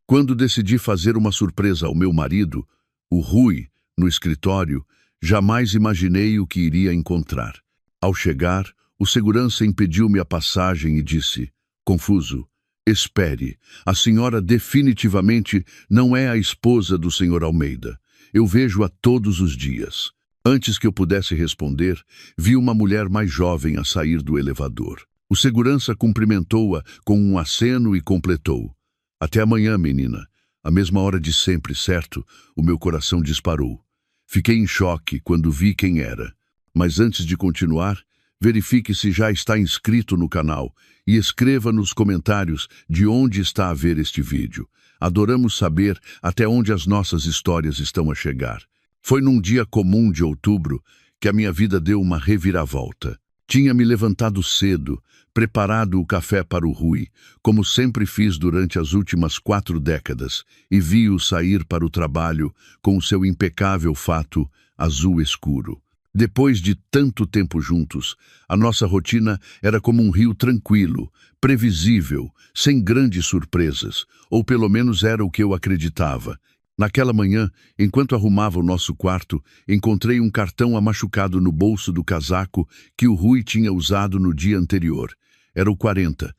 Quando decidi fazer uma surpresa ao meu marido, o Rui, no escritório, jamais imaginei o que iria encontrar. Ao chegar, o segurança impediu-me a passagem e disse, confuso, espere, a senhora definitivamente não é a esposa do Sr. Almeida. Eu vejo-a todos os dias. Antes que eu pudesse responder, vi uma mulher mais jovem a sair do elevador. O segurança cumprimentou-a com um aceno e completou. Até amanhã, menina. À mesma hora de sempre, certo? O meu coração disparou. Fiquei em choque quando vi quem era. Mas antes de continuar, verifique se já está inscrito no canal e escreva nos comentários de onde está a ver este vídeo. Adoramos saber até onde as nossas histórias estão a chegar. Foi num dia comum de outubro que a minha vida deu uma reviravolta. Tinha me levantado cedo, preparado o café para o Rui, como sempre fiz durante as últimas 4 décadas, e vi-o sair para o trabalho com o seu impecável fato azul escuro. Depois de tanto tempo juntos, a nossa rotina era como um rio tranquilo, previsível, sem grandes surpresas, ou pelo menos era o que eu acreditava. Naquela manhã, enquanto arrumava o nosso quarto, encontrei um cartão amachucado no bolso do casaco que o Rui tinha usado no dia anterior. Era o 40.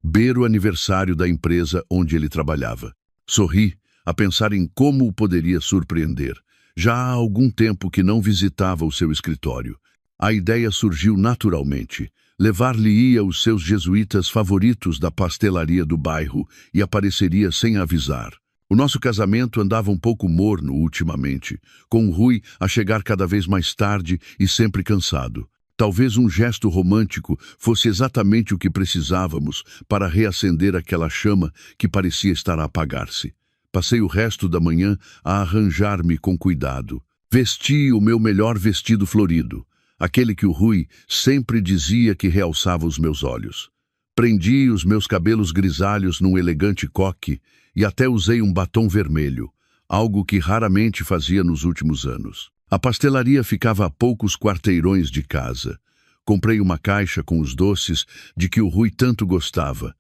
Beiro aniversário da empresa onde ele trabalhava. Sorri, a pensar em como o poderia surpreender. Já há algum tempo que não visitava o seu escritório. A ideia surgiu naturalmente. Levar-lhe-ia os seus jesuítas favoritos da pastelaria do bairro e apareceria sem avisar. O nosso casamento andava um pouco morno ultimamente, com o Rui a chegar cada vez mais tarde e sempre cansado. Talvez um gesto romântico fosse exatamente o que precisávamos para reacender aquela chama que parecia estar a apagar-se. Passei o resto da manhã a arranjar-me com cuidado. Vesti o meu melhor vestido florido, aquele que o Rui sempre dizia que realçava os meus olhos. Prendi os meus cabelos grisalhos num elegante coque e até usei um batom vermelho, algo que raramente fazia nos últimos anos. A pastelaria ficava a poucos quarteirões de casa. Comprei uma caixa com os doces de que o Rui tanto gostava.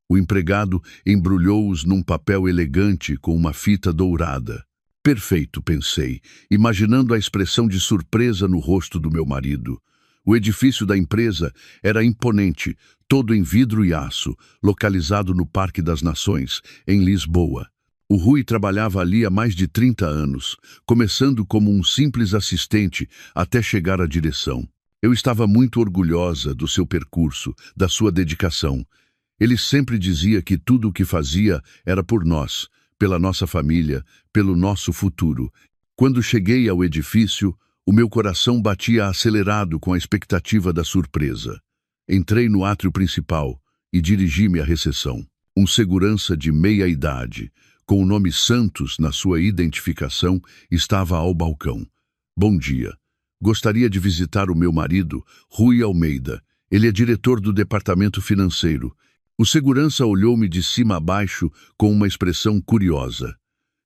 O empregado embrulhou-os num papel elegante com uma fita dourada. Perfeito, pensei, imaginando a expressão de surpresa no rosto do meu marido. O edifício da empresa era imponente, todo em vidro e aço, localizado no Parque das Nações, em Lisboa. O Rui trabalhava ali há mais de 30 anos, começando como um simples assistente até chegar à direção. Eu estava muito orgulhosa do seu percurso, da sua dedicação. Ele sempre dizia que tudo o que fazia era por nós, pela nossa família, pelo nosso futuro. Quando cheguei ao edifício, o meu coração batia acelerado com a expectativa da surpresa. Entrei no átrio principal e dirigi-me à recepção. Um segurança de meia-idade, com o nome Santos na sua identificação, estava ao balcão. Bom dia. Gostaria de visitar o meu marido, Rui Almeida. Ele é diretor do departamento financeiro. O segurança olhou-me de cima a baixo com uma expressão curiosa.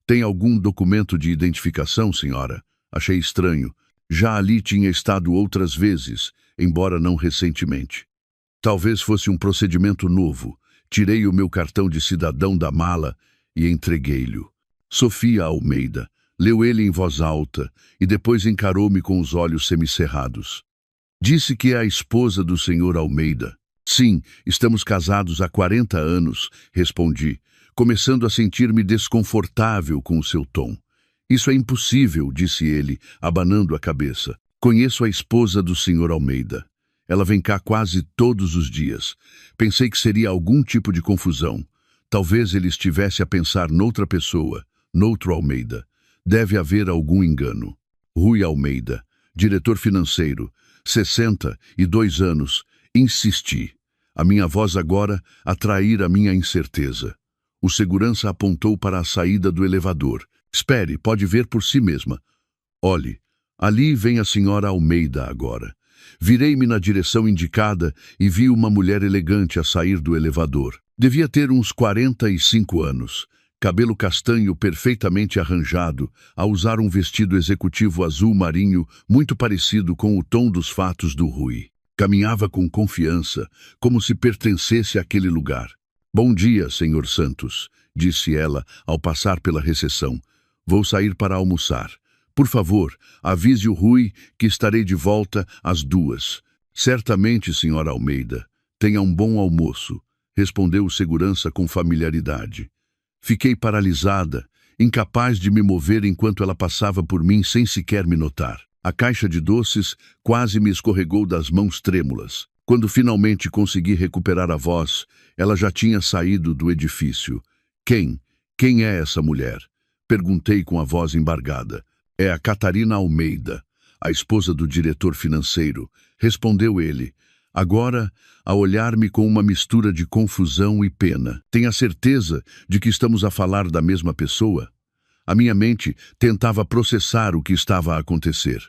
Tem algum documento de identificação, senhora? Achei estranho. Já ali tinha estado outras vezes, embora não recentemente. Talvez fosse um procedimento novo. Tirei o meu cartão de cidadão da mala e entreguei-lhe. Sofia Almeida. Leu ele em voz alta e depois encarou-me com os olhos semicerrados. Disse que é a esposa do Sr. Almeida. Sim, estamos casados há 40 anos, respondi, começando a sentir-me desconfortável com o seu tom. Isso é impossível, disse ele, abanando a cabeça. Conheço a esposa do Sr. Almeida. Ela vem cá quase todos os dias. Pensei que seria algum tipo de confusão. Talvez ele estivesse a pensar noutra pessoa, noutro Almeida. Deve haver algum engano. Rui Almeida, diretor financeiro, 62 anos, insisti. A minha voz agora atrair a minha incerteza. O segurança apontou para a saída do elevador. Espere, pode ver por si mesma. Olhe, ali vem a senhora Almeida agora. Virei-me na direção indicada e vi uma mulher elegante a sair do elevador. Devia ter uns 45 anos. Cabelo castanho perfeitamente arranjado, a usar um vestido executivo azul marinho muito parecido com o tom dos fatos do Rui. Caminhava com confiança, como se pertencesse àquele lugar. Bom dia, Sr. Santos, disse ela ao passar pela recepção. Vou sair para almoçar. Por favor, avise o Rui que estarei de volta às 2. Certamente, senhora Almeida. Tenha um bom almoço, respondeu o segurança com familiaridade. Fiquei paralisada, incapaz de me mover enquanto ela passava por mim sem sequer me notar. A caixa de doces quase me escorregou das mãos trêmulas. Quando finalmente consegui recuperar a voz, ela já tinha saído do edifício. Quem é essa mulher? Perguntei com a voz embargada. É a Catarina Almeida, a esposa do diretor financeiro, respondeu ele. Agora, a olhar-me com uma mistura de confusão e pena. Tem a certeza de que estamos a falar da mesma pessoa? A minha mente tentava processar o que estava a acontecer.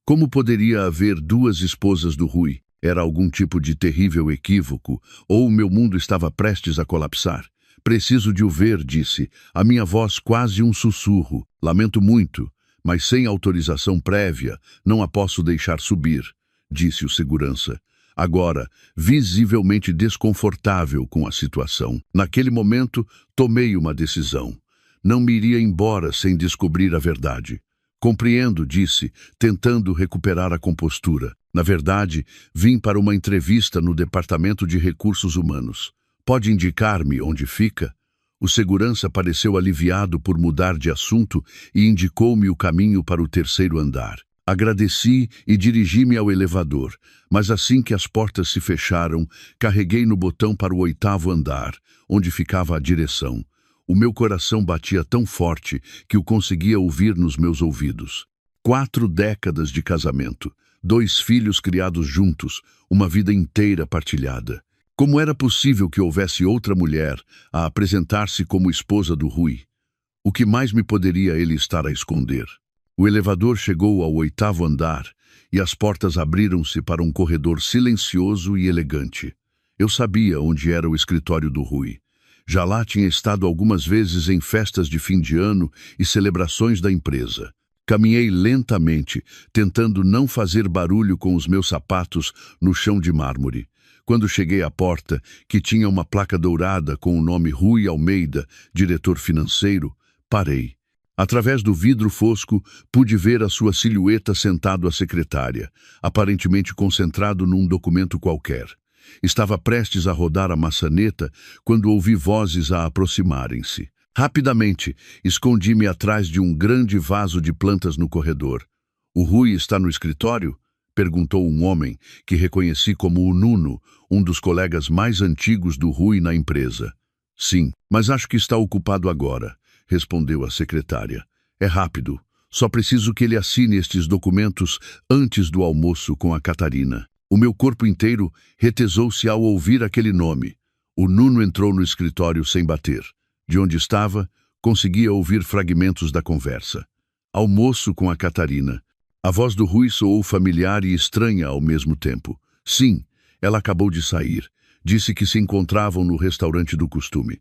Como poderia haver duas esposas do Rui? Era algum tipo de terrível equívoco, ou o meu mundo estava prestes a colapsar? Preciso de o ver, disse, a minha voz quase um sussurro. Lamento muito, mas sem autorização prévia, não a posso deixar subir, disse o segurança. Agora, visivelmente desconfortável com a situação. Naquele momento, tomei uma decisão. Não me iria embora sem descobrir a verdade. Compreendo, disse, tentando recuperar a compostura. Na verdade, vim para uma entrevista no Departamento de Recursos Humanos. Pode indicar-me onde fica? O segurança pareceu aliviado por mudar de assunto e indicou-me o caminho para o 3º andar. Agradeci e dirigi-me ao elevador, mas assim que as portas se fecharam, carreguei no botão para o 8º andar, onde ficava a direção. O meu coração batia tão forte que o conseguia ouvir nos meus ouvidos. 4 décadas de casamento, 2 filhos criados juntos, uma vida inteira partilhada. Como era possível que houvesse outra mulher a apresentar-se como esposa do Rui? O que mais me poderia ele estar a esconder? O elevador chegou ao 8º andar e as portas abriram-se para um corredor silencioso e elegante. Eu sabia onde era o escritório do Rui. Já lá tinha estado algumas vezes em festas de fim de ano e celebrações da empresa. Caminhei lentamente, tentando não fazer barulho com os meus sapatos no chão de mármore. Quando cheguei à porta, que tinha uma placa dourada com o nome Rui Almeida, diretor financeiro, parei. Através do vidro fosco, pude ver a sua silhueta sentado à secretária, aparentemente concentrado num documento qualquer. Estava prestes a rodar a maçaneta quando ouvi vozes a aproximarem-se. Rapidamente, escondi-me atrás de um grande vaso de plantas no corredor. O Rui está no escritório? Perguntou um homem que reconheci como o Nuno, um dos colegas mais antigos do Rui na empresa. Sim, mas acho que está ocupado agora, respondeu a secretária. É rápido, só preciso que ele assine estes documentos antes do almoço com a Catarina. O meu corpo inteiro retesou-se ao ouvir aquele nome. O Nuno entrou no escritório sem bater. De onde estava, conseguia ouvir fragmentos da conversa. Almoço com a Catarina. A voz do Rui soou familiar e estranha ao mesmo tempo. Sim, ela acabou de sair. Disse que se encontravam no restaurante do costume.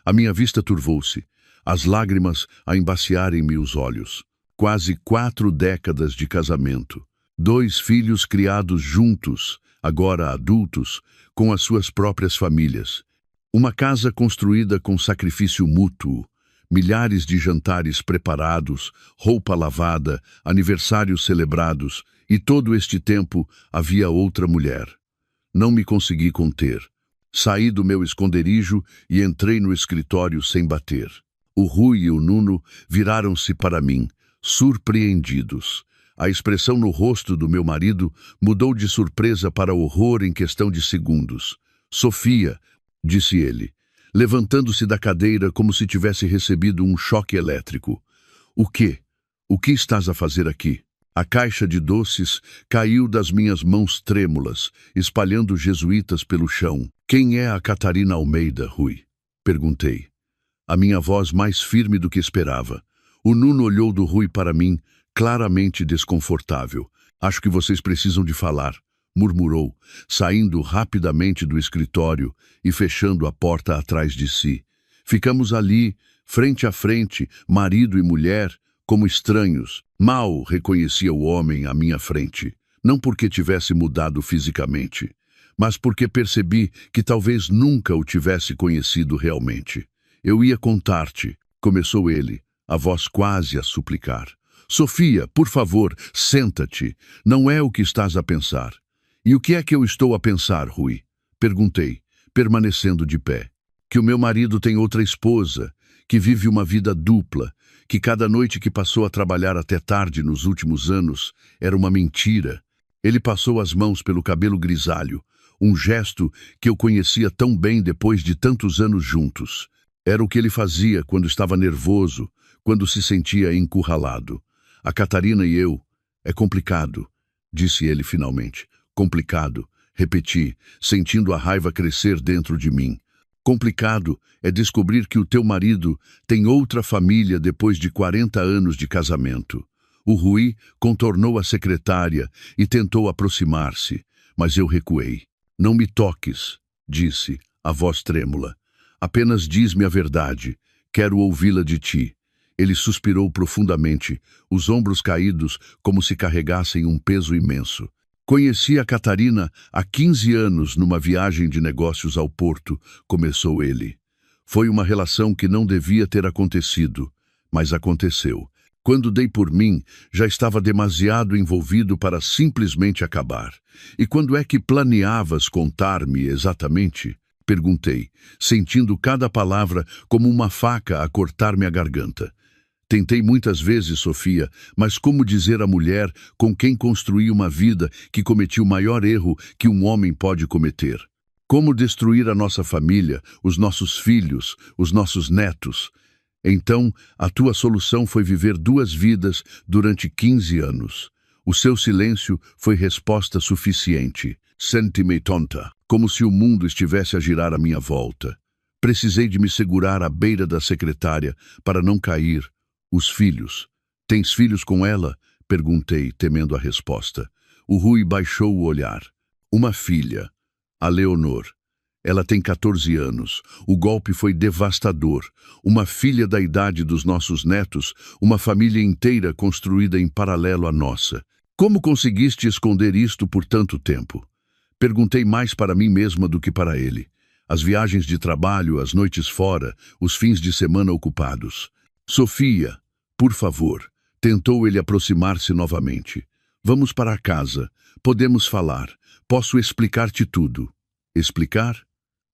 A minha vista turvou-se, as lágrimas a embaciarem-me os olhos. Quase 4 décadas de casamento. 2 filhos criados juntos, agora adultos, com as suas próprias famílias. Uma casa construída com sacrifício mútuo. Milhares de jantares preparados, roupa lavada, aniversários celebrados, e todo este tempo havia outra mulher. Não me consegui conter. Saí do meu esconderijo e entrei no escritório sem bater. O Rui e o Nuno viraram-se para mim, surpreendidos. A expressão no rosto do meu marido mudou de surpresa para horror em questão de segundos. Sofia, disse ele, levantando-se da cadeira como se tivesse recebido um choque elétrico. O quê? O que estás a fazer aqui? A caixa de doces caiu das minhas mãos trêmulas, espalhando jesuítas pelo chão. Quem é a Catarina Almeida, Rui? Perguntei. A minha voz mais firme do que esperava. O Nuno olhou do Rui para mim, claramente desconfortável. Acho que vocês precisam de falar, murmurou, saindo rapidamente do escritório e fechando a porta atrás de si. Ficamos ali, frente a frente, marido e mulher, como estranhos. Mal reconhecia o homem à minha frente, não porque tivesse mudado fisicamente, mas porque percebi que talvez nunca o tivesse conhecido realmente. Eu ia contar-te, começou ele, a voz quase a suplicar. Sofia, por favor, senta-te. Não é o que estás a pensar. E o que é que eu estou a pensar, Rui? Perguntei, permanecendo de pé. Que o meu marido tem outra esposa, que vive uma vida dupla, que cada noite que passou a trabalhar até tarde nos últimos anos era uma mentira. Ele passou as mãos pelo cabelo grisalho, um gesto que eu conhecia tão bem depois de tantos anos juntos. Era o que ele fazia quando estava nervoso, quando se sentia encurralado. A Catarina e eu... É complicado, disse ele finalmente. Complicado, repeti, sentindo a raiva crescer dentro de mim. Complicado é descobrir que o teu marido tem outra família depois de 40 anos de casamento. O Rui contornou a secretária e tentou aproximar-se, mas eu recuei. Não me toques, disse, a voz trêmula. Apenas diz-me a verdade. Quero ouvi-la de ti. Ele suspirou profundamente, os ombros caídos como se carregassem um peso imenso. Conheci a Catarina há 15 anos numa viagem de negócios ao Porto, começou ele. Foi uma relação que não devia ter acontecido, mas aconteceu. Quando dei por mim, já estava demasiado envolvido para simplesmente acabar. E quando é que planeavas contar-me exatamente? Perguntei, sentindo cada palavra como uma faca a cortar-me a garganta. Tentei muitas vezes, Sofia, mas como dizer à mulher com quem construí uma vida que cometi o maior erro que um homem pode cometer? Como destruir a nossa família, os nossos filhos, os nossos netos? Então, a tua solução foi viver 2 vidas durante 15 anos. O seu silêncio foi resposta suficiente. Senti-me tonta, como se o mundo estivesse a girar à minha volta. Precisei de me segurar à beira da secretária para não cair. Os filhos. Tens filhos com ela? Perguntei, temendo a resposta. O Rui baixou o olhar. Uma filha, a Leonor. Ela tem 14 anos. O golpe foi devastador. Uma filha da idade dos nossos netos, uma família inteira construída em paralelo à nossa. Como conseguiste esconder isto por tanto tempo? Perguntei mais para mim mesma do que para ele. As viagens de trabalho, as noites fora, os fins de semana ocupados. Sofia, por favor, tentou ele aproximar-se novamente. Vamos para casa. Podemos falar. Posso explicar-te tudo. Explicar?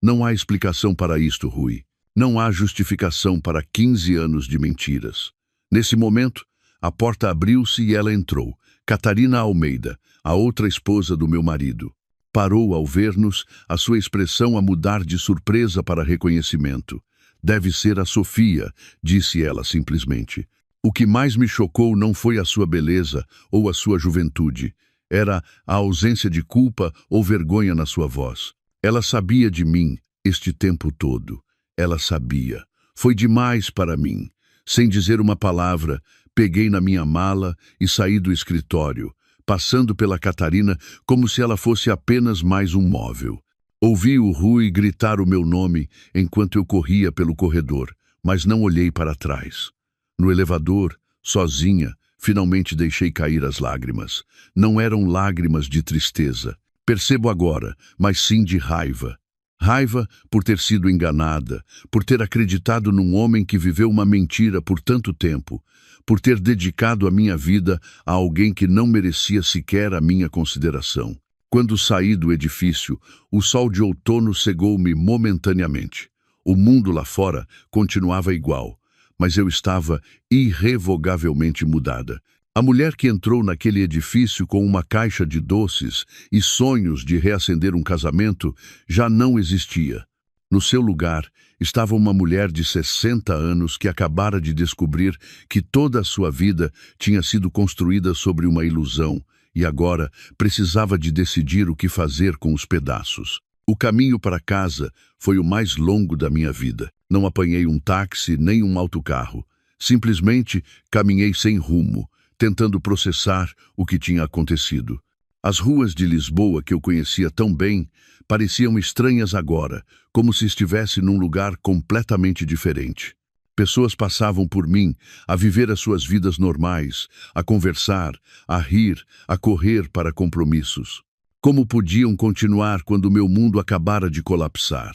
Não há explicação para isto, Rui. Não há justificação para 15 anos de mentiras. Nesse momento, a porta abriu-se e ela entrou. Catarina Almeida, a outra esposa do meu marido. Parou ao ver-nos, a sua expressão a mudar de surpresa para reconhecimento. Deve ser a Sofia, disse ela simplesmente. O que mais me chocou não foi a sua beleza ou a sua juventude. Era a ausência de culpa ou vergonha na sua voz. Ela sabia de mim este tempo todo. Ela sabia. Foi demais para mim. Sem dizer uma palavra, peguei na minha mala e saí do escritório, passando pela Catarina como se ela fosse apenas mais um móvel. Ouvi o Rui gritar o meu nome enquanto eu corria pelo corredor, mas não olhei para trás. No elevador, sozinha, finalmente deixei cair as lágrimas. Não eram lágrimas de tristeza. Percebo agora, mas sim de raiva. Raiva por ter sido enganada, por ter acreditado num homem que viveu uma mentira por tanto tempo, por ter dedicado a minha vida a alguém que não merecia sequer a minha consideração. Quando saí do edifício, o sol de outono cegou-me momentaneamente. O mundo lá fora continuava igual, mas eu estava irrevogavelmente mudada. A mulher que entrou naquele edifício com uma caixa de doces e sonhos de reacender um casamento já não existia. No seu lugar estava uma mulher de 60 anos que acabara de descobrir que toda a sua vida tinha sido construída sobre uma ilusão, e agora precisava de decidir o que fazer com os pedaços. O caminho para casa foi o mais longo da minha vida. Não apanhei um táxi nem um autocarro. Simplesmente caminhei sem rumo, tentando processar o que tinha acontecido. As ruas de Lisboa que eu conhecia tão bem pareciam estranhas agora, como se estivesse num lugar completamente diferente. Pessoas passavam por mim, a viver as suas vidas normais, a conversar, a rir, a correr para compromissos. Como podiam continuar quando meu mundo acabara de colapsar?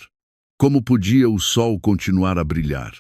Como podia o sol continuar a brilhar?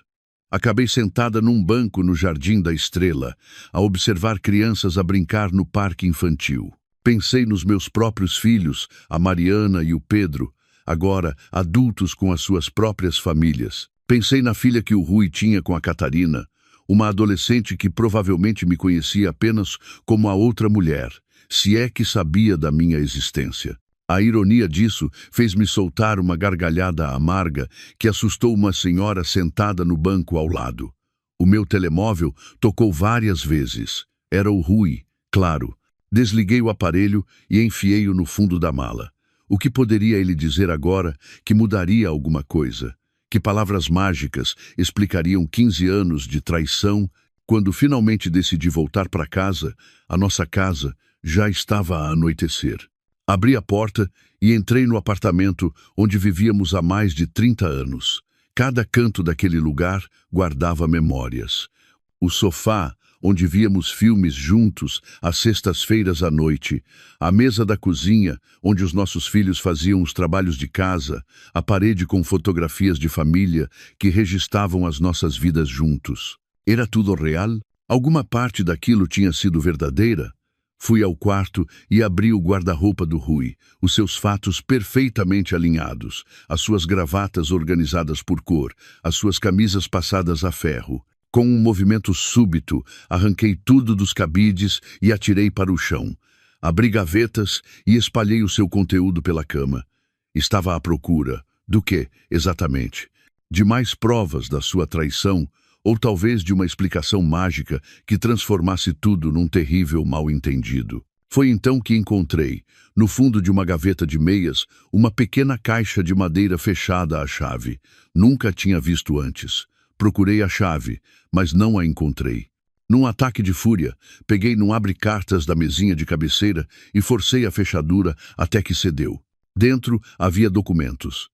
Acabei sentada num banco no Jardim da Estrela, a observar crianças a brincar no parque infantil. Pensei nos meus próprios filhos, a Mariana e o Pedro, agora adultos com as suas próprias famílias. Pensei na filha que o Rui tinha com a Catarina, uma adolescente que provavelmente me conhecia apenas como a outra mulher, se é que sabia da minha existência. A ironia disso fez-me soltar uma gargalhada amarga que assustou uma senhora sentada no banco ao lado. O meu telemóvel tocou várias vezes. Era o Rui, claro. Desliguei o aparelho e enfiei-o no fundo da mala. O que poderia ele dizer agora que mudaria alguma coisa? Que palavras mágicas explicariam 15 anos de traição? Quando finalmente decidi voltar para casa, a nossa casa já estava a anoitecer. Abri a porta e entrei no apartamento onde vivíamos há mais de 30 anos. Cada canto daquele lugar guardava memórias. O sofá, onde víamos filmes juntos às sextas-feiras à noite, a mesa da cozinha, onde os nossos filhos faziam os trabalhos de casa, a parede com fotografias de família que registravam as nossas vidas juntos. Era tudo real? Alguma parte daquilo tinha sido verdadeira? Fui ao quarto e abri o guarda-roupa do Rui, os seus fatos perfeitamente alinhados, as suas gravatas organizadas por cor, as suas camisas passadas a ferro. Com um movimento súbito, arranquei tudo dos cabides e atirei para o chão. Abri gavetas e espalhei o seu conteúdo pela cama. Estava à procura. Do quê, exatamente? De mais provas da sua traição, ou talvez de uma explicação mágica que transformasse tudo num terrível mal-entendido. Foi então que encontrei, no fundo de uma gaveta de meias, uma pequena caixa de madeira fechada à chave. Nunca tinha visto antes. Procurei a chave, mas não a encontrei. Num ataque de fúria, peguei num abre-cartas da mesinha de cabeceira e forcei a fechadura até que cedeu. Dentro havia documentos.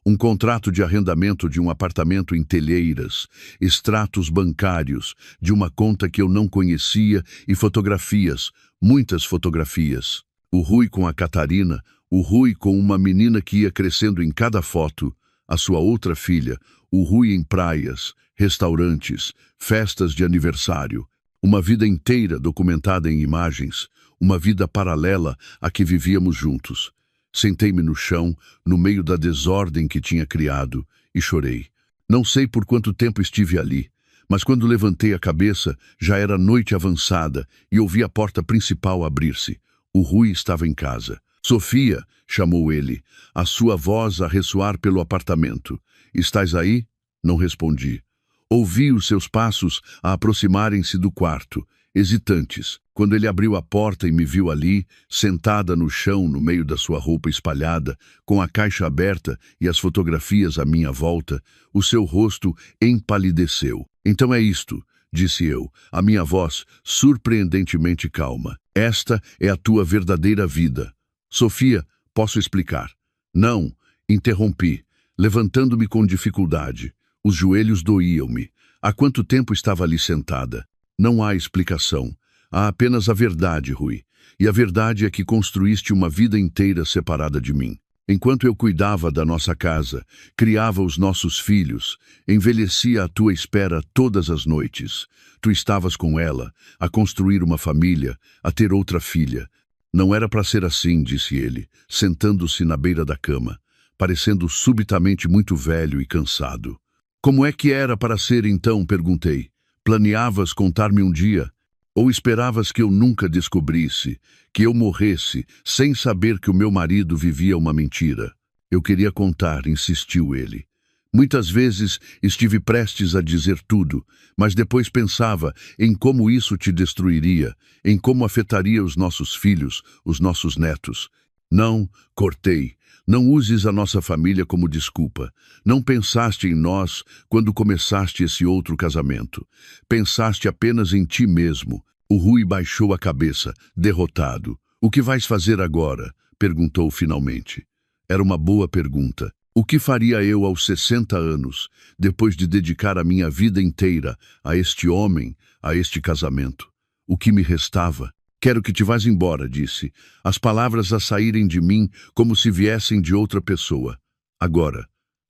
Um contrato de arrendamento de um apartamento em Telheiras, extratos bancários de uma conta que eu não conhecia e fotografias, muitas fotografias. O Rui com a Catarina, o Rui com uma menina que ia crescendo em cada foto, a sua outra filha, o Rui em praias, restaurantes, festas de aniversário. Uma vida inteira documentada em imagens, uma vida paralela à que vivíamos juntos. Sentei-me no chão, no meio da desordem que tinha criado, e chorei. Não sei por quanto tempo estive ali, mas quando levantei a cabeça, já era noite avançada e ouvi a porta principal abrir-se. O Rui estava em casa. "Sofia", chamou ele, a sua voz a ressoar pelo apartamento. "Estás aí?" Não respondi. Ouvi os seus passos a aproximarem-se do quarto, hesitantes. Quando ele abriu a porta e me viu ali, sentada no chão no meio da sua roupa espalhada, com a caixa aberta e as fotografias à minha volta, o seu rosto empalideceu. "Então é isto", disse eu, a minha voz surpreendentemente calma. "Esta é a tua verdadeira vida." "Sofia, posso explicar?" "Não", interrompi, levantando-me com dificuldade. Os joelhos doíam-me. Há quanto tempo estava ali sentada? Não há explicação. Há apenas a verdade, Rui. E a verdade é que construíste uma vida inteira separada de mim. Enquanto eu cuidava da nossa casa, criava os nossos filhos, envelhecia à tua espera todas as noites. Tu estavas com ela, a construir uma família, a ter outra filha. "Não era para ser assim", disse ele, sentando-se na beira da cama, parecendo subitamente muito velho e cansado. "Como é que era para ser então?", perguntei. "Planeavas contar-me um dia? Ou esperavas que eu nunca descobrisse, que eu morresse, sem saber que o meu marido vivia uma mentira?" "Eu queria contar", insistiu ele. "Muitas vezes estive prestes a dizer tudo, mas depois pensava em como isso te destruiria, em como afetaria os nossos filhos, os nossos netos." "Não", cortei. "Não uses a nossa família como desculpa. Não pensaste em nós quando começaste esse outro casamento. Pensaste apenas em ti mesmo." O Rui baixou a cabeça, derrotado. "O que vais fazer agora?", perguntou finalmente. Era uma boa pergunta. O que faria eu aos 60 anos, depois de dedicar a minha vida inteira a este homem, a este casamento? O que me restava? "Quero que te vás embora", disse, as palavras a saírem de mim como se viessem de outra pessoa. "Agora."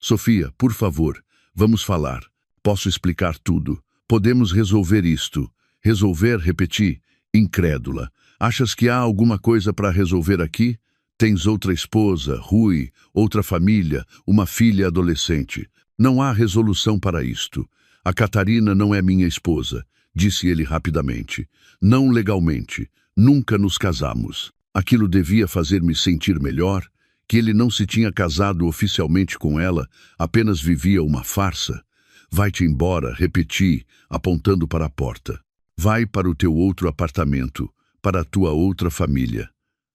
Sofia, por favor, vamos falar. Posso explicar tudo. Podemos resolver isto. Resolver, repeti, incrédula. Achas que há alguma coisa para resolver aqui? Tens outra esposa, Rui, outra família, uma filha adolescente. Não há resolução para isto. A Catarina não é minha esposa, disse ele rapidamente. Não legalmente. Nunca nos casamos. Aquilo devia fazer-me sentir melhor, que ele não se tinha casado oficialmente com ela, apenas vivia uma farsa. Vai-te embora, repeti, apontando para a porta. Vai para o teu outro apartamento, para a tua outra família.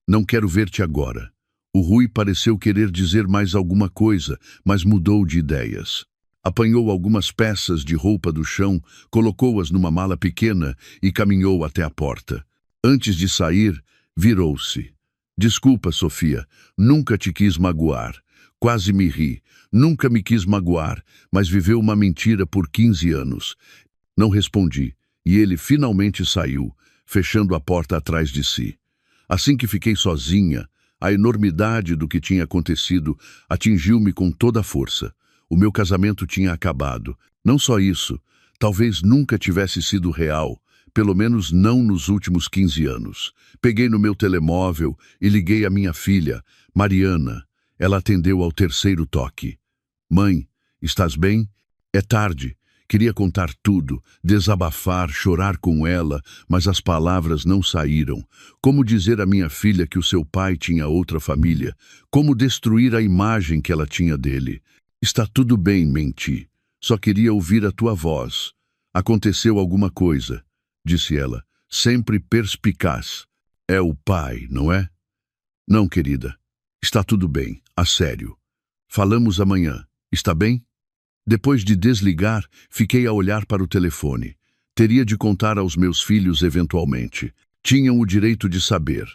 Não quero ver-te agora. O Rui pareceu querer dizer mais alguma coisa, mas mudou de ideias. Apanhou algumas peças de roupa do chão, colocou-as numa mala pequena e caminhou até a porta. Antes de sair, virou-se. Desculpa, Sofia, nunca te quis magoar. Quase me ri. Nunca me quis magoar, mas viveu uma mentira por 15 anos. Não respondi, e ele finalmente saiu, fechando a porta atrás de si. Assim que fiquei sozinha, a enormidade do que tinha acontecido atingiu-me com toda a força. O meu casamento tinha acabado. Não só isso, talvez nunca tivesse sido real, pelo menos não nos últimos 15 anos. Peguei no meu telemóvel e liguei à minha filha, Mariana. Ela atendeu ao terceiro toque. Mãe, estás bem? É tarde. Queria contar tudo, desabafar, chorar com ela, mas as palavras não saíram. Como dizer à minha filha que o seu pai tinha outra família? Como destruir a imagem que ela tinha dele? Está tudo bem, menti. Só queria ouvir a tua voz. Aconteceu alguma coisa, disse ela, sempre perspicaz. É o pai, não é? Não, querida. Está tudo bem, a sério. Falamos amanhã. Está bem? Depois de desligar, fiquei a olhar para o telefone. Teria de contar aos meus filhos eventualmente. Tinham o direito de saber.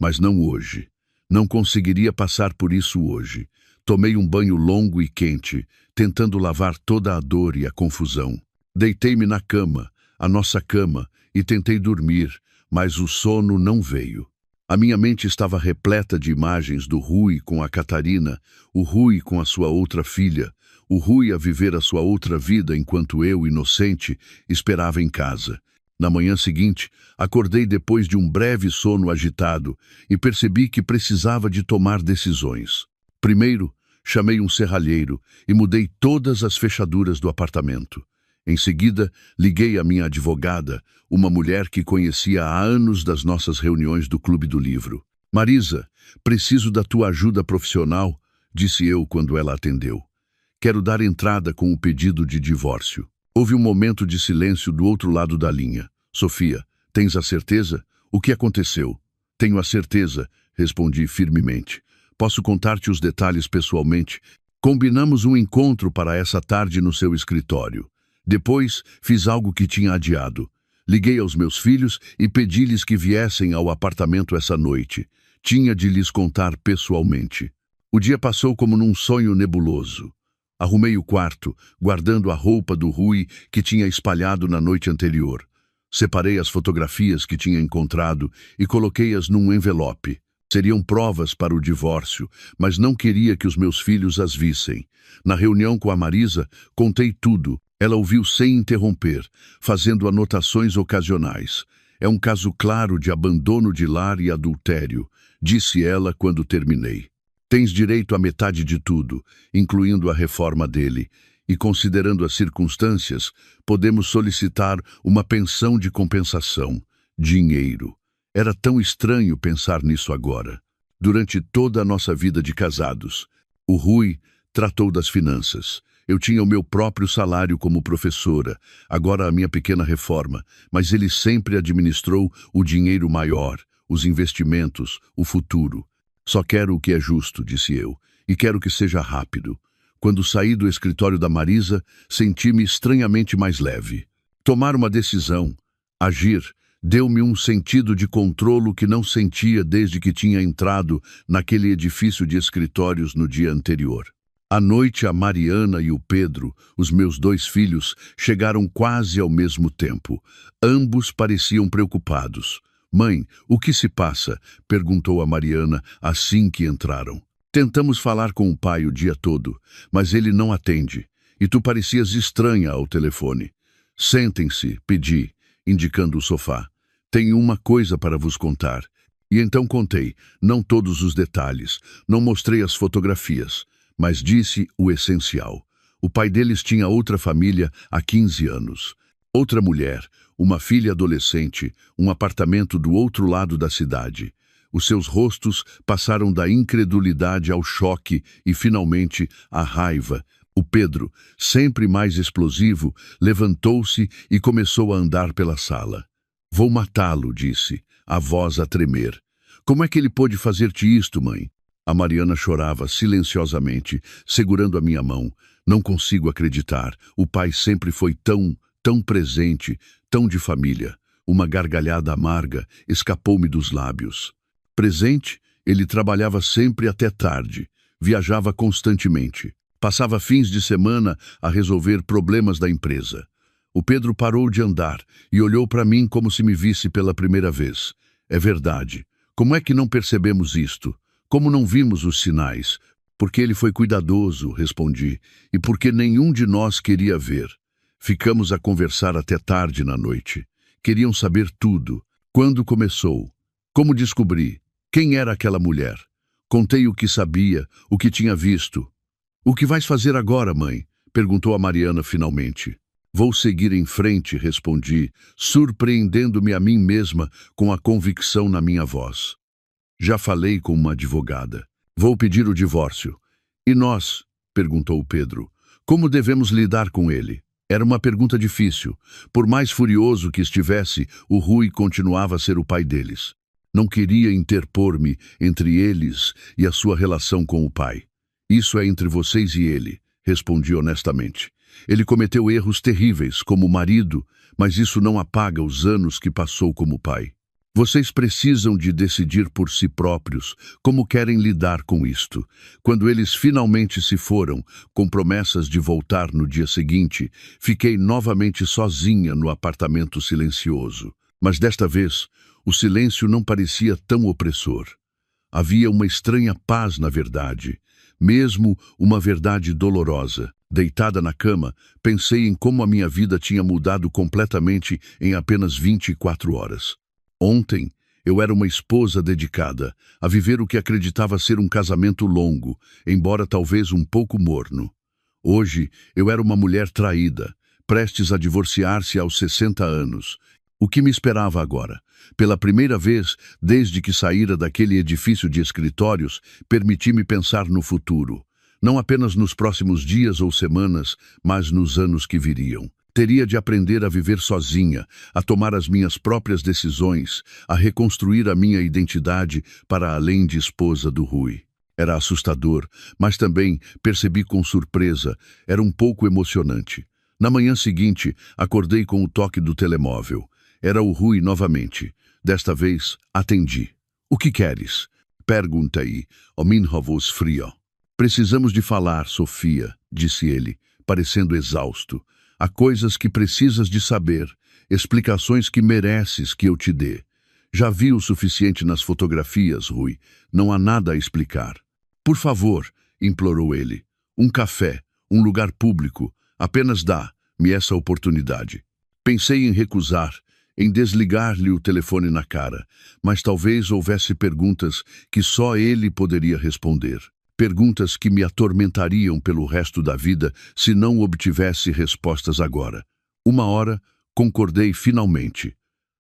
Mas não hoje. Não conseguiria passar por isso hoje. Tomei um banho longo e quente, tentando lavar toda a dor e a confusão. Deitei-me na cama, a nossa cama, e tentei dormir, mas o sono não veio. A minha mente estava repleta de imagens do Rui com a Catarina, o Rui com a sua outra filha, o Rui a viver a sua outra vida enquanto eu, inocente, esperava em casa. Na manhã seguinte, acordei depois de um breve sono agitado e percebi que precisava de tomar decisões. Primeiro, chamei um serralheiro e mudei todas as fechaduras do apartamento. Em seguida, liguei à minha advogada, uma mulher que conhecia há anos das nossas reuniões do Clube do Livro. Marisa, preciso da tua ajuda profissional, disse eu quando ela atendeu. Quero dar entrada com o pedido de divórcio. Houve um momento de silêncio do outro lado da linha. Sofia, tens a certeza? O que aconteceu? Tenho a certeza, respondi firmemente. Posso contar-te os detalhes pessoalmente. Combinamos um encontro para essa tarde no seu escritório. Depois, fiz algo que tinha adiado. Liguei aos meus filhos e pedi-lhes que viessem ao apartamento essa noite. Tinha de lhes contar pessoalmente. O dia passou como num sonho nebuloso. Arrumei o quarto, guardando a roupa do Rui que tinha espalhado na noite anterior. Separei as fotografias que tinha encontrado e coloquei-as num envelope. Seriam provas para o divórcio, mas não queria que os meus filhos as vissem. Na reunião com a Marisa, contei tudo. Ela ouviu sem interromper, fazendo anotações ocasionais. É um caso claro de abandono de lar e adultério, disse ela quando terminei. Tens direito à metade de tudo, incluindo a reforma dele, e considerando as circunstâncias, podemos solicitar uma pensão de compensação, dinheiro. Era tão estranho pensar nisso agora. Durante toda a nossa vida de casados, o Rui tratou das finanças. Eu tinha o meu próprio salário como professora, agora a minha pequena reforma, mas ele sempre administrou o dinheiro maior, os investimentos, o futuro. Só quero o que é justo, disse eu, e quero que seja rápido. Quando saí do escritório da Marisa, senti-me estranhamente mais leve. Tomar uma decisão, agir, deu-me um sentido de controlo que não sentia desde que tinha entrado naquele edifício de escritórios no dia anterior. À noite, a Mariana e o Pedro, os meus 2 filhos, chegaram quase ao mesmo tempo. Ambos pareciam preocupados. Mãe, o que se passa? Perguntou a Mariana assim que entraram. Tentamos falar com o pai o dia todo, mas ele não atende, e tu parecias estranha ao telefone. Sentem-se, pedi, indicando o sofá. Tenho uma coisa para vos contar. E então contei, não todos os detalhes, não mostrei as fotografias, mas disse o essencial. O pai deles tinha outra família há 15 anos. Outra mulher, uma filha adolescente, um apartamento do outro lado da cidade. Os seus rostos passaram da incredulidade ao choque e, finalmente, à raiva. O Pedro, sempre mais explosivo, levantou-se e começou a andar pela sala. Vou matá-lo, disse, a voz a tremer. Como é que ele pôde fazer-te isto, mãe? A Mariana chorava silenciosamente, segurando a minha mão. Não consigo acreditar. O pai sempre foi tão presente, tão de família. Uma gargalhada amarga escapou-me dos lábios. Presente, ele trabalhava sempre até tarde. Viajava constantemente. Passava fins de semana a resolver problemas da empresa. O Pedro parou de andar e olhou para mim como se me visse pela primeira vez. É verdade. Como é que não percebemos isto? Como não vimos os sinais? Porque ele foi cuidadoso, respondi, e porque nenhum de nós queria ver. Ficamos a conversar até tarde na noite. Queriam saber tudo. Quando começou? Como descobri? Quem era aquela mulher? Contei o que sabia, o que tinha visto. O que vais fazer agora, mãe? Perguntou a Mariana finalmente. Vou seguir em frente, respondi, surpreendendo-me a mim mesma com a convicção na minha voz. Já falei com uma advogada. Vou pedir o divórcio. E nós? Perguntou o Pedro. Como devemos lidar com ele? Era uma pergunta difícil. Por mais furioso que estivesse, o Rui continuava a ser o pai deles. Não queria interpor-me entre eles e a sua relação com o pai. Isso é entre vocês e ele, respondi honestamente. Ele cometeu erros terríveis como marido, mas isso não apaga os anos que passou como pai. Vocês precisam de decidir por si próprios como querem lidar com isto. Quando eles finalmente se foram, com promessas de voltar no dia seguinte, fiquei novamente sozinha no apartamento silencioso. Mas desta vez, o silêncio não parecia tão opressor. Havia uma estranha paz na verdade, mesmo uma verdade dolorosa. Deitada na cama, pensei em como a minha vida tinha mudado completamente em apenas 24 horas. Ontem, eu era uma esposa dedicada a viver o que acreditava ser um casamento longo, embora talvez um pouco morno. Hoje, eu era uma mulher traída, prestes a divorciar-se aos 60 anos. O que me esperava agora? Pela primeira vez, desde que saíra daquele edifício de escritórios, permiti-me pensar no futuro. Não apenas nos próximos dias ou semanas, mas nos anos que viriam. Teria de aprender a viver sozinha, a tomar as minhas próprias decisões, a reconstruir a minha identidade para além de esposa do Rui. Era assustador, mas também, percebi com surpresa, era um pouco emocionante. Na manhã seguinte, acordei com o toque do telemóvel. Era o Rui novamente. Desta vez, atendi. O que queres? Perguntei, o minha voz fria. Precisamos de falar, Sofia, disse ele, parecendo exausto. Há coisas que precisas de saber, explicações que mereces que eu te dê. Já vi o suficiente nas fotografias, Rui. Não há nada a explicar. Por favor, implorou ele. Um café, um lugar público. Apenas dá-me essa oportunidade. Pensei em recusar, em desligar-lhe o telefone na cara, mas talvez houvesse perguntas que só ele poderia responder. Perguntas que me atormentariam pelo resto da vida se não obtivesse respostas agora. Uma hora, concordei finalmente.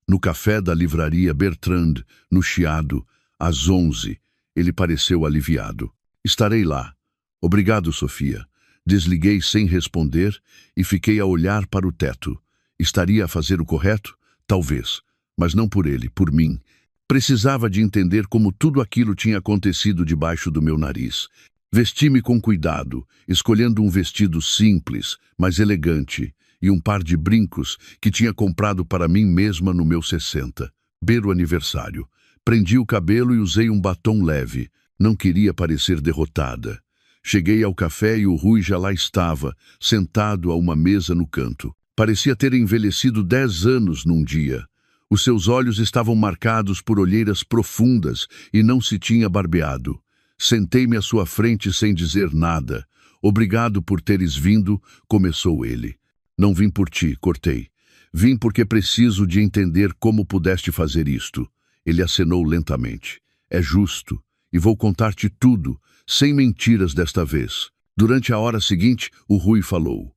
No café da livraria Bertrand, no Chiado, às 11, ele pareceu aliviado. Estarei lá. Obrigado, Sofia. Desliguei sem responder e fiquei a olhar para o teto. Estaria a fazer o correto? Talvez. Mas não por ele, por mim. Precisava de entender como tudo aquilo tinha acontecido debaixo do meu nariz. Vesti-me com cuidado, escolhendo um vestido simples, mas elegante, e um par de brincos que tinha comprado para mim mesma no meu 60. Beiro aniversário. Prendi o cabelo e usei um batom leve. Não queria parecer derrotada. Cheguei ao café e o Rui já lá estava, sentado a uma mesa no canto. Parecia ter envelhecido 10 anos num dia. Os seus olhos estavam marcados por olheiras profundas e não se tinha barbeado. Sentei-me à sua frente sem dizer nada. Obrigado por teres vindo, começou ele. Não vim por ti, cortei. Vim porque preciso de entender como pudeste fazer isto. Ele acenou lentamente. É justo, e vou contar-te tudo, sem mentiras desta vez. Durante a hora seguinte, o Rui falou.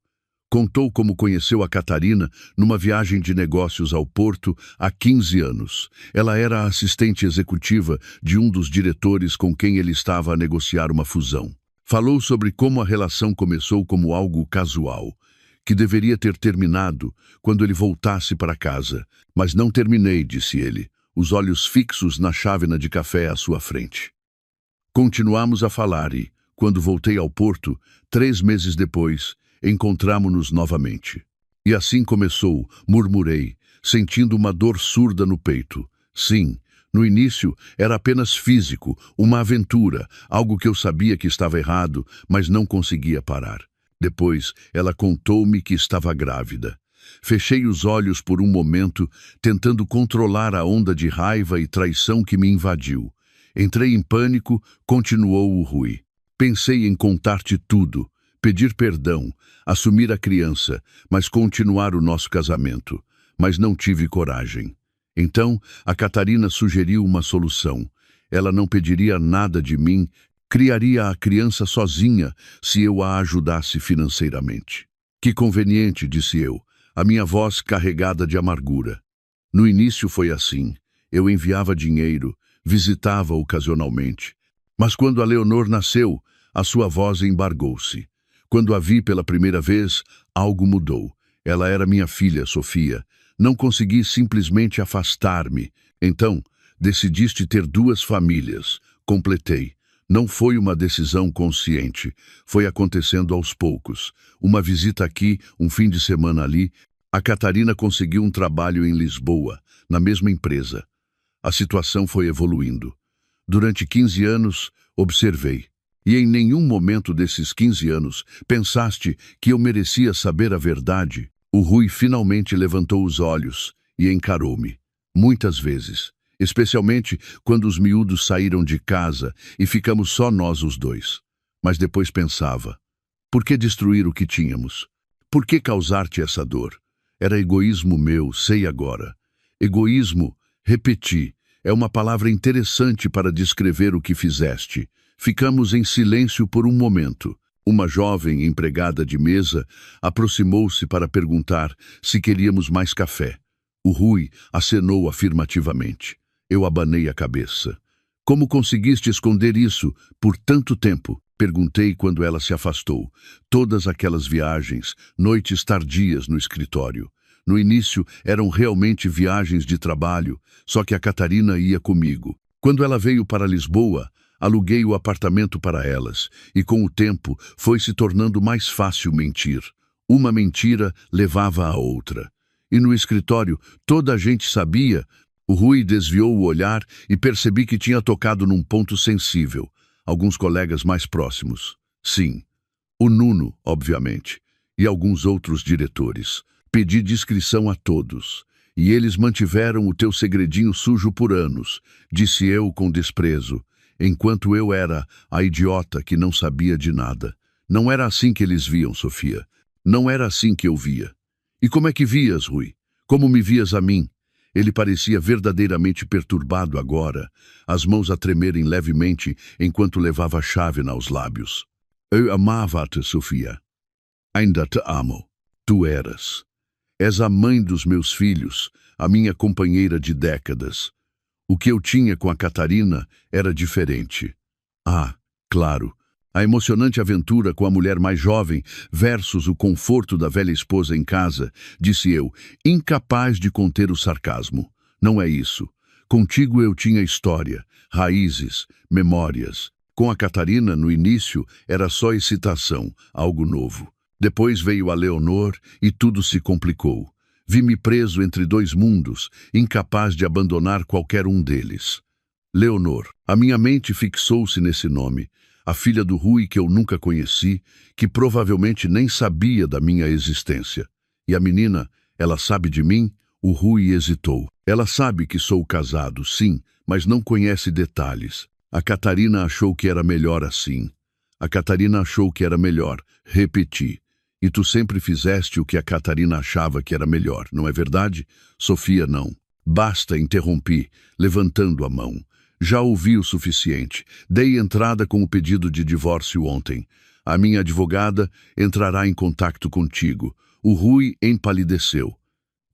Contou como conheceu a Catarina numa viagem de negócios ao Porto há 15 anos. Ela era a assistente executiva de um dos diretores com quem ele estava a negociar uma fusão. Falou sobre como a relação começou como algo casual, que deveria ter terminado quando ele voltasse para casa. Mas não terminei, disse ele, os olhos fixos na chávena de café à sua frente. Continuamos a falar e, quando voltei ao Porto, 3 meses depois, encontramo-nos novamente. E assim começou, murmurei, sentindo uma dor surda no peito. Sim, no início era apenas físico, uma aventura, algo que eu sabia que estava errado, mas não conseguia parar. Depois, ela contou-me que estava grávida. Fechei os olhos por um momento, tentando controlar a onda de raiva e traição que me invadiu. Entrei em pânico, continuou o Rui. Pensei em contar-te tudo, pedir perdão, assumir a criança, mas continuar o nosso casamento. Mas não tive coragem. Então, a Catarina sugeriu uma solução. Ela não pediria nada de mim, criaria a criança sozinha se eu a ajudasse financeiramente. Que conveniente, disse eu, a minha voz carregada de amargura. No início foi assim. Eu enviava dinheiro, visitava ocasionalmente. Mas quando a Leonor nasceu, a sua voz embargou-se. Quando a vi pela primeira vez, algo mudou. Ela era minha filha, Sofia. Não consegui simplesmente afastar-me. Então, decidiste ter 2 famílias. Completei. Não foi uma decisão consciente. Foi acontecendo aos poucos. Uma visita aqui, um fim de semana ali. A Catarina conseguiu um trabalho em Lisboa, na mesma empresa. A situação foi evoluindo. Durante 15 anos, observei. E em nenhum momento desses 15 anos pensaste que eu merecia saber a verdade. O Rui finalmente levantou os olhos e encarou-me. Muitas vezes. Especialmente quando os miúdos saíram de casa e ficamos só nós os 2. Mas depois pensava, por que destruir o que tínhamos? Por que causar-te essa dor? Era egoísmo meu, sei agora. Egoísmo, repeti, é uma palavra interessante para descrever o que fizeste. Ficamos em silêncio por um momento. Uma jovem empregada de mesa aproximou-se para perguntar se queríamos mais café. O Rui acenou afirmativamente. Eu abanei a cabeça. Como conseguiste esconder isso por tanto tempo? Perguntei quando ela se afastou. Todas aquelas viagens, noites tardias no escritório. No início eram realmente viagens de trabalho, só que a Catarina ia comigo. Quando ela veio para Lisboa, aluguei o apartamento para elas, e com o tempo foi se tornando mais fácil mentir. Uma mentira levava a outra. E no escritório, toda a gente sabia. O Rui desviou o olhar e percebi que tinha tocado num ponto sensível. Alguns colegas mais próximos. Sim, o Nuno, obviamente, e alguns outros diretores. Pedi discrição a todos, e eles mantiveram o teu segredinho sujo por anos, disse eu com desprezo, enquanto eu era a idiota que não sabia de nada. Não era assim que eles viam, Sofia. Não era assim que eu via. E como é que vias, Rui? Como me vias a mim? Ele parecia verdadeiramente perturbado agora, as mãos a tremerem levemente enquanto levava a chávena aos lábios. Eu amava-te, Sofia. Ainda te amo. Tu eras. És a mãe dos meus filhos, a minha companheira de décadas. O que eu tinha com a Catarina era diferente. Ah, claro, a emocionante aventura com a mulher mais jovem versus o conforto da velha esposa em casa, disse eu, incapaz de conter o sarcasmo. Não é isso. Contigo eu tinha história, raízes, memórias. Com a Catarina, no início, era só excitação, algo novo. Depois veio a Leonor e tudo se complicou. Vi-me preso entre 2 mundos, incapaz de abandonar qualquer um deles. Leonor. A minha mente fixou-se nesse nome. A filha do Rui que eu nunca conheci, que provavelmente nem sabia da minha existência. E a menina, ela sabe de mim? O Rui hesitou. Ela sabe que sou casado, sim, mas não conhece detalhes. A Catarina achou que era melhor assim. A Catarina achou que era melhor. Repeti. E tu sempre fizeste o que a Catarina achava que era melhor, não é verdade? Sofia, não. Basta, interrompi, levantando a mão. Já ouvi o suficiente. Dei entrada com o pedido de divórcio ontem. A minha advogada entrará em contato contigo. O Rui empalideceu.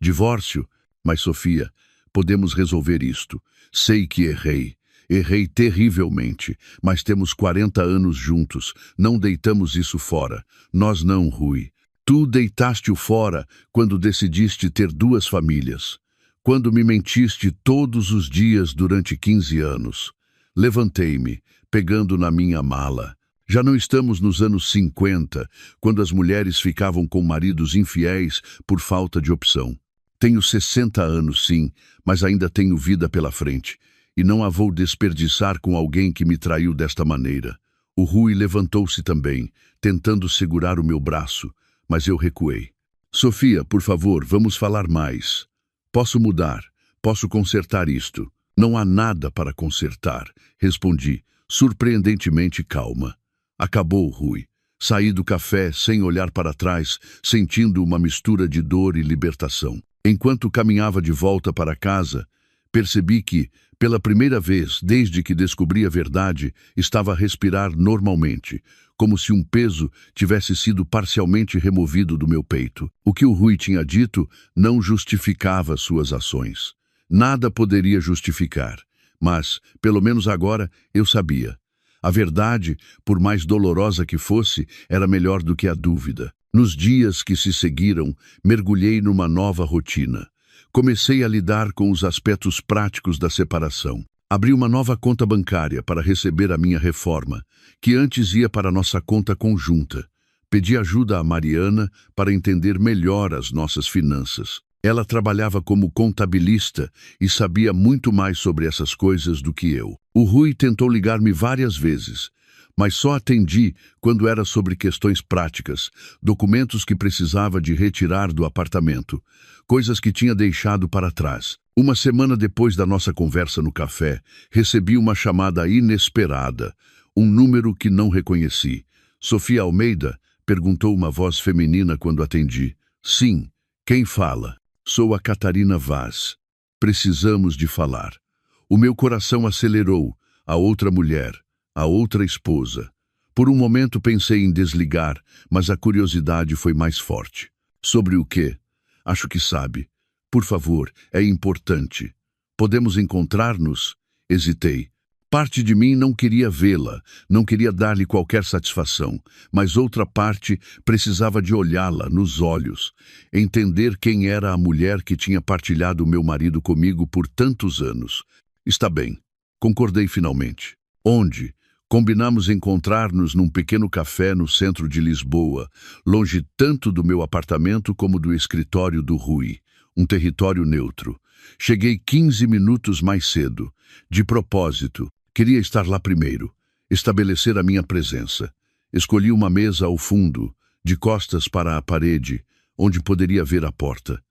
Divórcio? Mas, Sofia, podemos resolver isto. Sei que errei. Errei terrivelmente, mas temos 40 anos juntos. Não deitamos isso fora. Nós não, Rui. Tu deitaste-o fora quando decidiste ter 2 famílias. Quando me mentiste todos os dias durante 15 anos. Levantei-me, pegando na minha mala. Já não estamos nos anos 50, quando as mulheres ficavam com maridos infiéis por falta de opção. Tenho 60 anos, sim, mas ainda tenho vida pela frente. E não a vou desperdiçar com alguém que me traiu desta maneira. O Rui levantou-se também, tentando segurar o meu braço, mas eu recuei. Sofia, por favor, vamos falar mais. Posso mudar, posso consertar isto. Não há nada para consertar, respondi, surpreendentemente calma. Acabou, Rui. Saí do café sem olhar para trás, sentindo uma mistura de dor e libertação. Enquanto caminhava de volta para casa, percebi que, pela primeira vez desde que descobri a verdade, estava a respirar normalmente, como se um peso tivesse sido parcialmente removido do meu peito. O que o Rui tinha dito não justificava suas ações. Nada poderia justificar, mas, pelo menos agora, eu sabia. A verdade, por mais dolorosa que fosse, era melhor do que a dúvida. Nos dias que se seguiram, mergulhei numa nova rotina. Comecei a lidar com os aspectos práticos da separação. Abri uma nova conta bancária para receber a minha reforma, que antes ia para nossa conta conjunta. Pedi ajuda a Mariana para entender melhor as nossas finanças. Ela trabalhava como contabilista e sabia muito mais sobre essas coisas do que eu. O Rui tentou ligar-me várias vezes, mas só atendi quando era sobre questões práticas, documentos que precisava de retirar do apartamento, coisas que tinha deixado para trás. Uma semana depois da nossa conversa no café, recebi uma chamada inesperada, um número que não reconheci. Sofia Almeida? Perguntou uma voz feminina quando atendi. Sim, quem fala? Sou a Catarina Vaz. Precisamos de falar. O meu coração acelerou. A outra mulher, a outra esposa. Por um momento pensei em desligar, mas a curiosidade foi mais forte. Sobre o quê? Acho que sabe. Por favor, é importante. Podemos encontrar-nos? Hesitei. Parte de mim não queria vê-la, não queria dar-lhe qualquer satisfação, mas outra parte precisava de olhá-la nos olhos, entender quem era a mulher que tinha partilhado o meu marido comigo por tantos anos. Está bem, concordei finalmente. Onde? Combinamos encontrar-nos num pequeno café no centro de Lisboa, longe tanto do meu apartamento como do escritório do Rui, um território neutro. Cheguei 15 minutos mais cedo. De propósito, queria estar lá primeiro, estabelecer a minha presença. Escolhi uma mesa ao fundo, de costas para a parede, onde poderia ver a porta.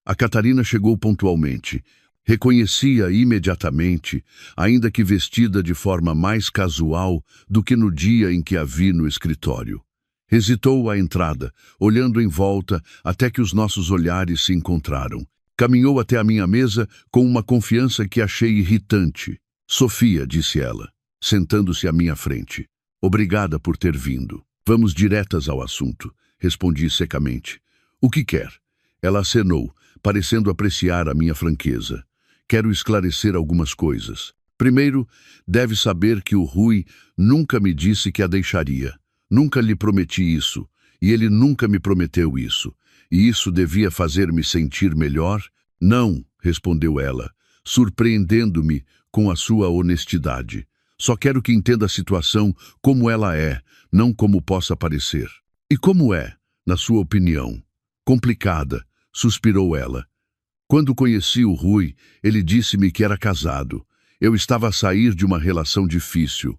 A Catarina chegou pontualmente. Reconhecia imediatamente, ainda que vestida de forma mais casual do que no dia em que a vi no escritório. Hesitou à entrada, olhando em volta até que os nossos olhares se encontraram. Caminhou até a minha mesa com uma confiança que achei irritante. Sofia, disse ela, sentando-se à minha frente. Obrigada por ter vindo. Vamos diretas ao assunto, respondi secamente. O que quer? Ela acenou, parecendo apreciar a minha franqueza. Quero esclarecer algumas coisas. Primeiro, deve saber que o Rui nunca me disse que a deixaria. Nunca lhe prometi isso, e ele nunca me prometeu isso. E isso devia fazer-me sentir melhor? Não, respondeu ela, surpreendendo-me com a sua honestidade. Só quero que entenda a situação como ela é, não como possa parecer. E como é, na sua opinião? Complicada, suspirou ela. Quando conheci o Rui, ele disse-me que era casado. Eu estava a sair de uma relação difícil.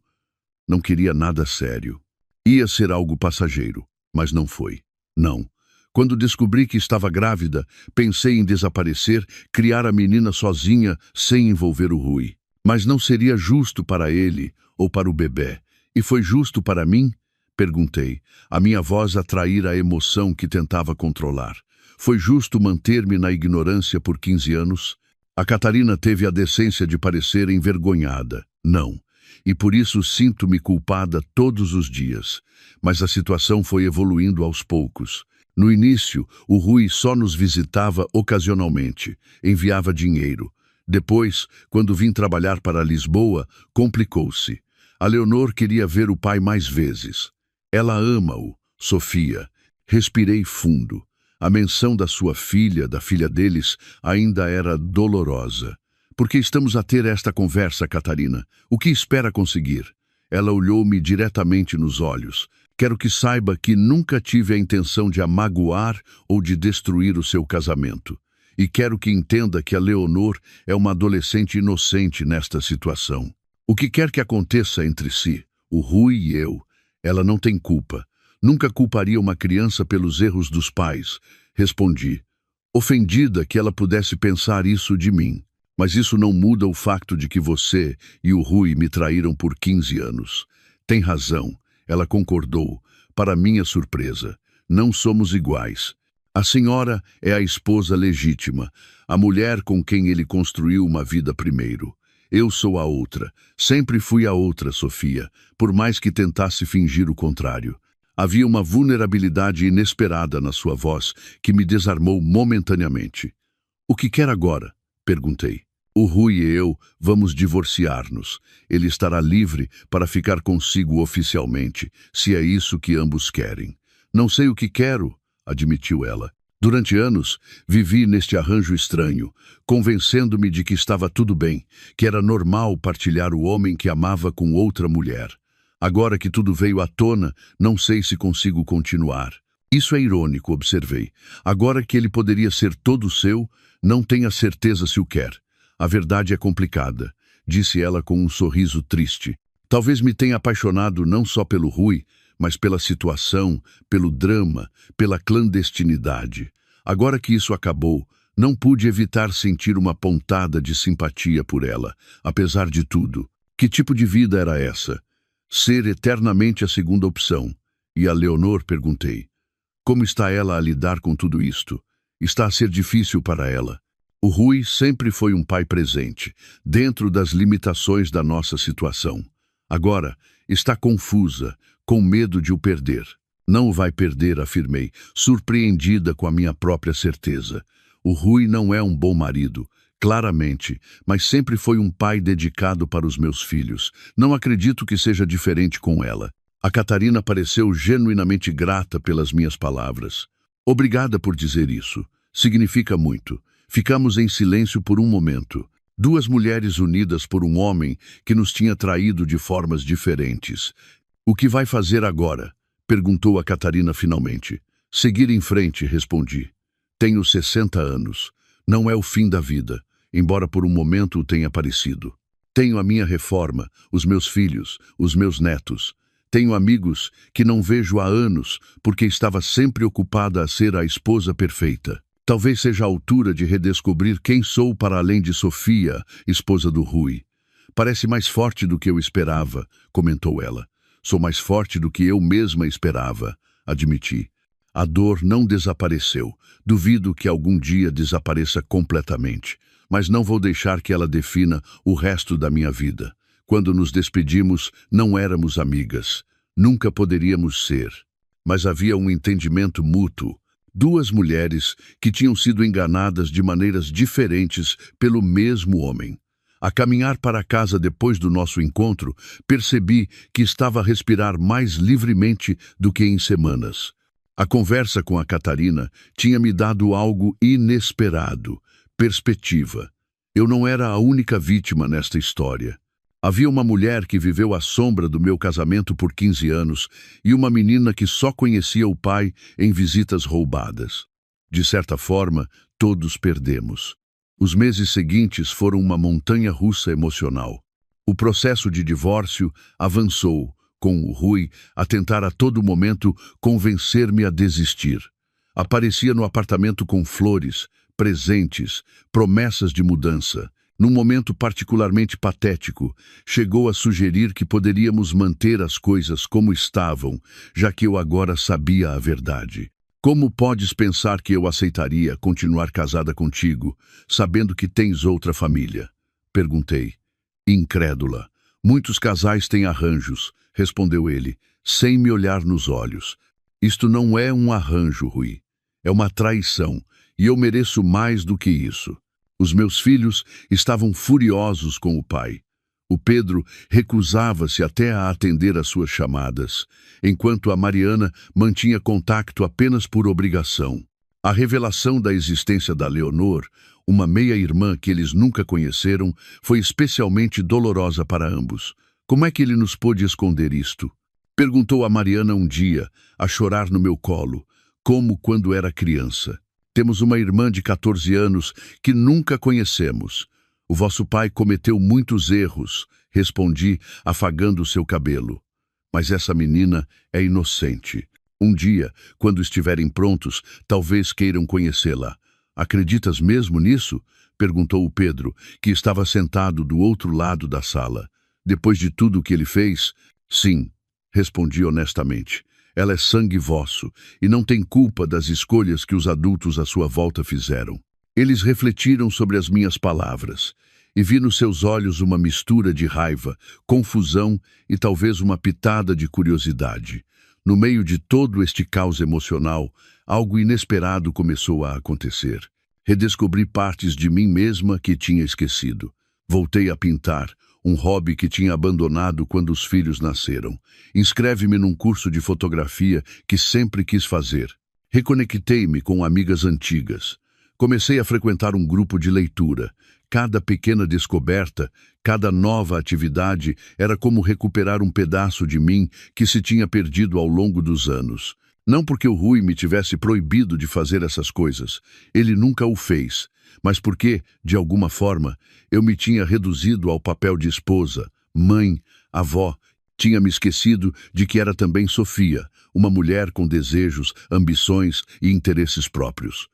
Não queria nada sério. Ia ser algo passageiro, mas não foi. Não. Quando descobri que estava grávida, pensei em desaparecer, criar a menina sozinha, sem envolver o Rui. Mas não seria justo para ele ou para o bebê. E foi justo para mim? Perguntei, a minha voz a trair a emoção que tentava controlar. Foi justo manter-me na ignorância por 15 anos? A Catarina teve a decência de parecer envergonhada. Não. E por isso sinto-me culpada todos os dias. Mas a situação foi evoluindo aos poucos. No início, o Rui só nos visitava ocasionalmente, enviava dinheiro. Depois, quando vim trabalhar para Lisboa, complicou-se. A Leonor queria ver o pai mais vezes. Ela ama-o, Sofia. Respirei fundo. A menção da sua filha, da filha deles, ainda era dolorosa. Por que estamos a ter esta conversa, Catarina? O que espera conseguir? Ela olhou-me diretamente nos olhos. Quero que saiba que nunca tive a intenção de a magoar ou de destruir o seu casamento. E quero que entenda que a Leonor é uma adolescente inocente nesta situação. O que quer que aconteça entre si, o Rui e eu, ela não tem culpa. Nunca culparia uma criança pelos erros dos pais. Respondi, ofendida que ela pudesse pensar isso de mim. Mas isso não muda o facto de que você e o Rui me traíram por 15 anos. Tem razão, ela concordou. Para minha surpresa, não somos iguais. A senhora é a esposa legítima, a mulher com quem ele construiu uma vida primeiro. Eu sou a outra. Sempre fui a outra, Sofia, por mais que tentasse fingir o contrário. Havia uma vulnerabilidade inesperada na sua voz que me desarmou momentaneamente. O que quer agora? Perguntei. O Rui e eu vamos divorciar-nos. Ele estará livre para ficar consigo oficialmente, se é isso que ambos querem. Não sei o que quero, admitiu ela. Durante anos, vivi neste arranjo estranho, convencendo-me de que estava tudo bem, que era normal partilhar o homem que amava com outra mulher. Agora que tudo veio à tona, não sei se consigo continuar. Isso é irônico, observei. Agora que ele poderia ser todo seu, não tenho a certeza se o quer. A verdade é complicada, disse ela com um sorriso triste. Talvez me tenha apaixonado não só pelo Rui, mas pela situação, pelo drama, pela clandestinidade. Agora que isso acabou, não pude evitar sentir uma pontada de simpatia por ela, apesar de tudo. Que tipo de vida era essa? Ser eternamente a segunda opção. E a Leonor, perguntei. Como está ela a lidar com tudo isto? Está a ser difícil para ela. O Rui sempre foi um pai presente, dentro das limitações da nossa situação. Agora, está confusa, com medo de o perder. Não o vai perder, afirmei, surpreendida com a minha própria certeza. O Rui não é um bom marido, claramente, mas sempre foi um pai dedicado para os meus filhos. Não acredito que seja diferente com ela. A Catarina pareceu genuinamente grata pelas minhas palavras. Obrigada por dizer isso. Significa muito. Ficamos em silêncio por um momento. Duas mulheres unidas por um homem que nos tinha traído de formas diferentes. O que vai fazer agora? Perguntou a Catarina finalmente. Seguir em frente, respondi. Tenho 60 anos. Não é o fim da vida, embora por um momento o tenha parecido. Tenho a minha reforma, os meus filhos, os meus netos. Tenho amigos que não vejo há anos porque estava sempre ocupada a ser a esposa perfeita. Talvez seja a altura de redescobrir quem sou para além de Sofia, esposa do Rui. Parece mais forte do que eu esperava, comentou ela. Sou mais forte do que eu mesma esperava, admiti. A dor não desapareceu. Duvido que algum dia desapareça completamente. Mas não vou deixar que ela defina o resto da minha vida. Quando nos despedimos, não éramos amigas. Nunca poderíamos ser. Mas havia um entendimento mútuo. Duas mulheres que tinham sido enganadas de maneiras diferentes pelo mesmo homem. A caminhar para casa depois do nosso encontro, percebi que estava a respirar mais livremente do que em semanas. A conversa com a Catarina tinha me dado algo inesperado, perspectiva. Eu não era a única vítima nesta história. Havia uma mulher que viveu à sombra do meu casamento por 15 anos e uma menina que só conhecia o pai em visitas roubadas. De certa forma, todos perdemos. Os meses seguintes foram uma montanha-russa emocional. O processo de divórcio avançou, com o Rui a tentar a todo momento convencer-me a desistir. Aparecia no apartamento com flores, presentes, promessas de mudança. Num momento particularmente patético, chegou a sugerir que poderíamos manter as coisas como estavam, já que eu agora sabia a verdade. Como podes pensar que eu aceitaria continuar casada contigo, sabendo que tens outra família? Perguntei. Incrédula. Muitos casais têm arranjos, respondeu ele, sem me olhar nos olhos. Isto não é um arranjo, Rui. É uma traição, e eu mereço mais do que isso. Os meus filhos estavam furiosos com o pai. O Pedro recusava-se até a atender às suas chamadas, enquanto a Mariana mantinha contato apenas por obrigação. A revelação da existência da Leonor, uma meia-irmã que eles nunca conheceram, foi especialmente dolorosa para ambos. Como é que ele nos pôde esconder isto? Perguntou a Mariana um dia, a chorar no meu colo, como quando era criança. Temos uma irmã de 14 anos que nunca conhecemos. O vosso pai cometeu muitos erros, respondi, afagando seu cabelo. Mas essa menina é inocente. Um dia, quando estiverem prontos, talvez queiram conhecê-la. Acreditas mesmo nisso? Perguntou o Pedro, que estava sentado do outro lado da sala. Depois de tudo o que ele fez? Sim, respondi honestamente. Ela é sangue vosso, e não tem culpa das escolhas que os adultos à sua volta fizeram. Eles refletiram sobre as minhas palavras, e vi nos seus olhos uma mistura de raiva, confusão e talvez uma pitada de curiosidade. No meio de todo este caos emocional, algo inesperado começou a acontecer. Redescobri partes de mim mesma que tinha esquecido. Voltei a pintar, um hobby que tinha abandonado quando os filhos nasceram. Inscreve-me num curso de fotografia que sempre quis fazer. Reconectei-me com amigas antigas. Comecei a frequentar um grupo de leitura. Cada pequena descoberta, cada nova atividade era como recuperar um pedaço de mim que se tinha perdido ao longo dos anos. Não porque o Rui me tivesse proibido de fazer essas coisas. Ele nunca o fez. Mas porque, de alguma forma, eu me tinha reduzido ao papel de esposa, mãe, avó. Tinha me esquecido de que era também Sofia, uma mulher com desejos, ambições e interesses próprios.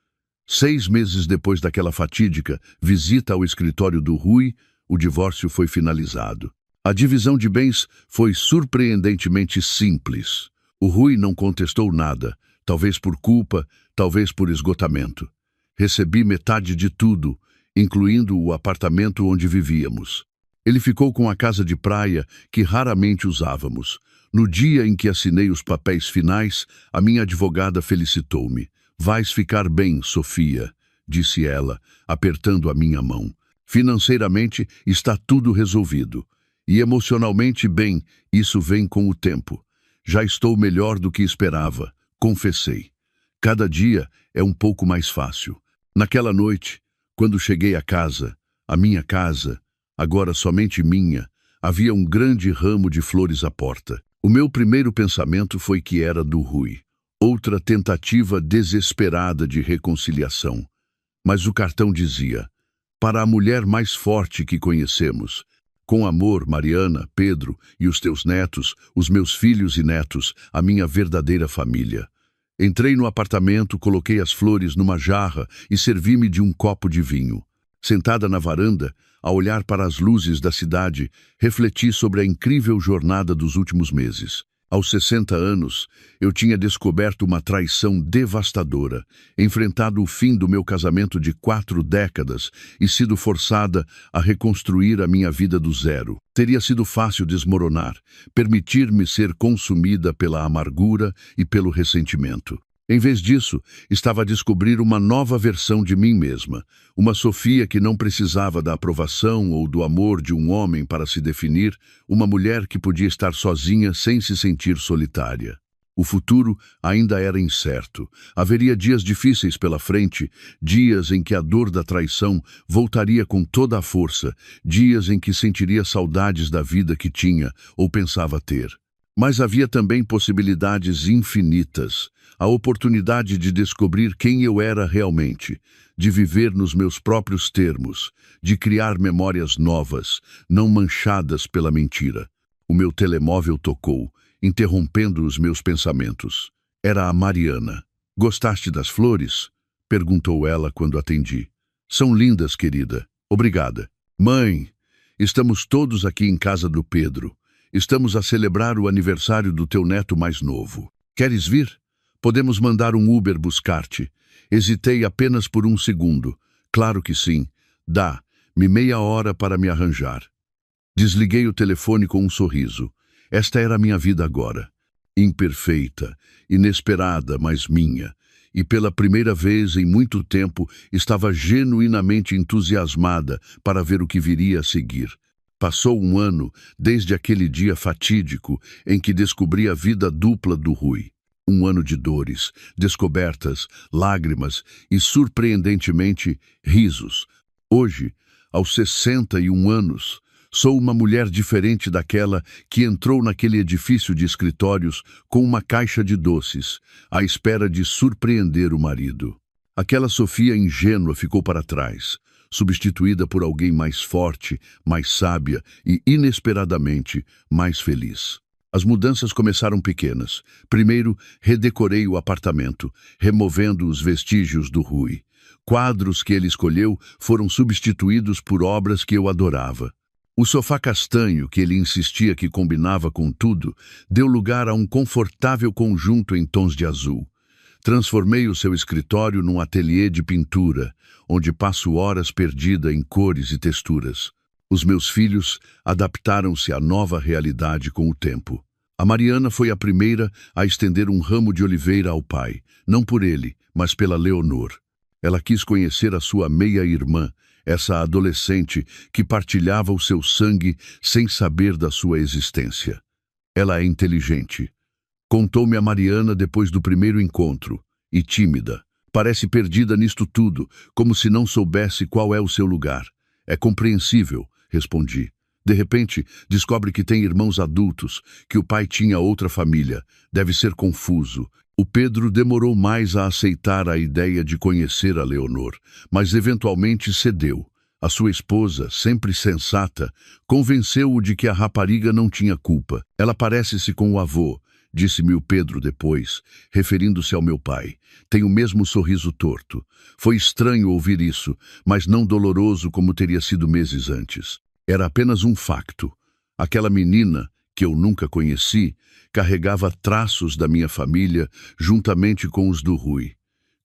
6 meses depois daquela fatídica visita ao escritório do Rui, o divórcio foi finalizado. A divisão de bens foi surpreendentemente simples. O Rui não contestou nada, talvez por culpa, talvez por esgotamento. Recebi metade de tudo, incluindo o apartamento onde vivíamos. Ele ficou com a casa de praia que raramente usávamos. No dia em que assinei os papéis finais, a minha advogada felicitou-me. Vais ficar bem, Sofia, disse ela, apertando a minha mão. Financeiramente está tudo resolvido. E emocionalmente bem, isso vem com o tempo. Já estou melhor do que esperava, confessei. Cada dia é um pouco mais fácil. Naquela noite, quando cheguei à casa, a minha casa, agora somente minha, havia um grande ramo de flores à porta. O meu primeiro pensamento foi que era do Rui. Outra tentativa desesperada de reconciliação. Mas o cartão dizia: para a mulher mais forte que conhecemos. Com amor, Mariana, Pedro e os teus netos, os meus filhos e netos, a minha verdadeira família. Entrei no apartamento, coloquei as flores numa jarra e servi-me de um copo de vinho. Sentada na varanda, a olhar para as luzes da cidade, refleti sobre a incrível jornada dos últimos meses. Aos 60 anos, eu tinha descoberto uma traição devastadora, enfrentado o fim do meu casamento de 4 décadas e sido forçada a reconstruir a minha vida do zero. Teria sido fácil desmoronar, permitir-me ser consumida pela amargura e pelo ressentimento. Em vez disso, estava a descobrir uma nova versão de mim mesma, uma Sofia que não precisava da aprovação ou do amor de um homem para se definir, uma mulher que podia estar sozinha sem se sentir solitária. O futuro ainda era incerto. Haveria dias difíceis pela frente, dias em que a dor da traição voltaria com toda a força, dias em que sentiria saudades da vida que tinha ou pensava ter. Mas havia também possibilidades infinitas. A oportunidade de descobrir quem eu era realmente, de viver nos meus próprios termos, de criar memórias novas, não manchadas pela mentira. O meu telemóvel tocou, interrompendo os meus pensamentos. Era a Mariana. "Gostaste das flores?" perguntou ela quando atendi. "São lindas, querida. Obrigada." Mãe, estamos todos aqui em casa do Pedro. Estamos a celebrar o aniversário do teu neto mais novo. Queres vir? Podemos mandar um Uber buscar-te. Hesitei apenas por um segundo. Claro que sim. Dá-me meia hora para me arranjar. Desliguei o telefone com um sorriso. Esta era a minha vida agora. Imperfeita, inesperada, mas minha. E pela primeira vez em muito tempo estava genuinamente entusiasmada para ver o que viria a seguir. Passou um ano desde aquele dia fatídico em que descobri a vida dupla do Rui. Um ano de dores, descobertas, lágrimas e, surpreendentemente, risos. Hoje, aos 61 anos, sou uma mulher diferente daquela que entrou naquele edifício de escritórios com uma caixa de doces, à espera de surpreender o marido. Aquela Sofia ingênua ficou para trás, substituída por alguém mais forte, mais sábia e, inesperadamente, mais feliz. As mudanças começaram pequenas. Primeiro, redecorei o apartamento, removendo os vestígios do Rui. Quadros que ele escolheu foram substituídos por obras que eu adorava. O sofá castanho, que ele insistia que combinava com tudo, deu lugar a um confortável conjunto em tons de azul. Transformei o seu escritório num ateliê de pintura, onde passo horas perdida em cores e texturas. Os meus filhos adaptaram-se à nova realidade com o tempo. A Mariana foi a primeira a estender um ramo de oliveira ao pai, não por ele, mas pela Leonor. Ela quis conhecer a sua meia-irmã, essa adolescente que partilhava o seu sangue sem saber da sua existência. Ela é inteligente. Contou-me a Mariana depois do primeiro encontro, e tímida. Parece perdida nisto tudo, como se não soubesse qual é o seu lugar. É compreensível, respondi. De repente, descobre que tem irmãos adultos, que o pai tinha outra família. Deve ser confuso. O Pedro demorou mais a aceitar a ideia de conhecer a Leonor, mas eventualmente cedeu. A sua esposa, sempre sensata, convenceu-o de que a rapariga não tinha culpa. Ela parece-se com o avô, disse-me o Pedro depois, referindo-se ao meu pai. Tem o mesmo sorriso torto. Foi estranho ouvir isso, mas não doloroso como teria sido meses antes. Era apenas um facto. Aquela menina, que eu nunca conheci, carregava traços da minha família juntamente com os do Rui.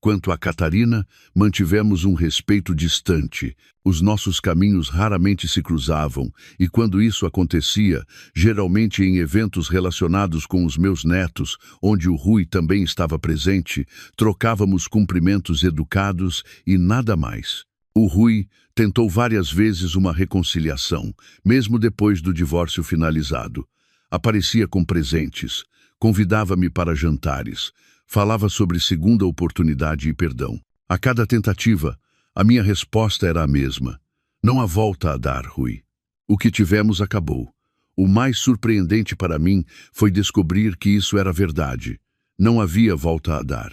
Quanto a Catarina, mantivemos um respeito distante. Os nossos caminhos raramente se cruzavam, e quando isso acontecia, geralmente em eventos relacionados com os meus netos, onde o Rui também estava presente, trocávamos cumprimentos educados e nada mais. O Rui tentou várias vezes uma reconciliação, mesmo depois do divórcio finalizado. Aparecia com presentes, convidava-me para jantares, falava sobre segunda oportunidade e perdão. A cada tentativa, a minha resposta era a mesma. Não há volta a dar, Rui. O que tivemos acabou. O mais surpreendente para mim foi descobrir que isso era verdade. Não havia volta a dar.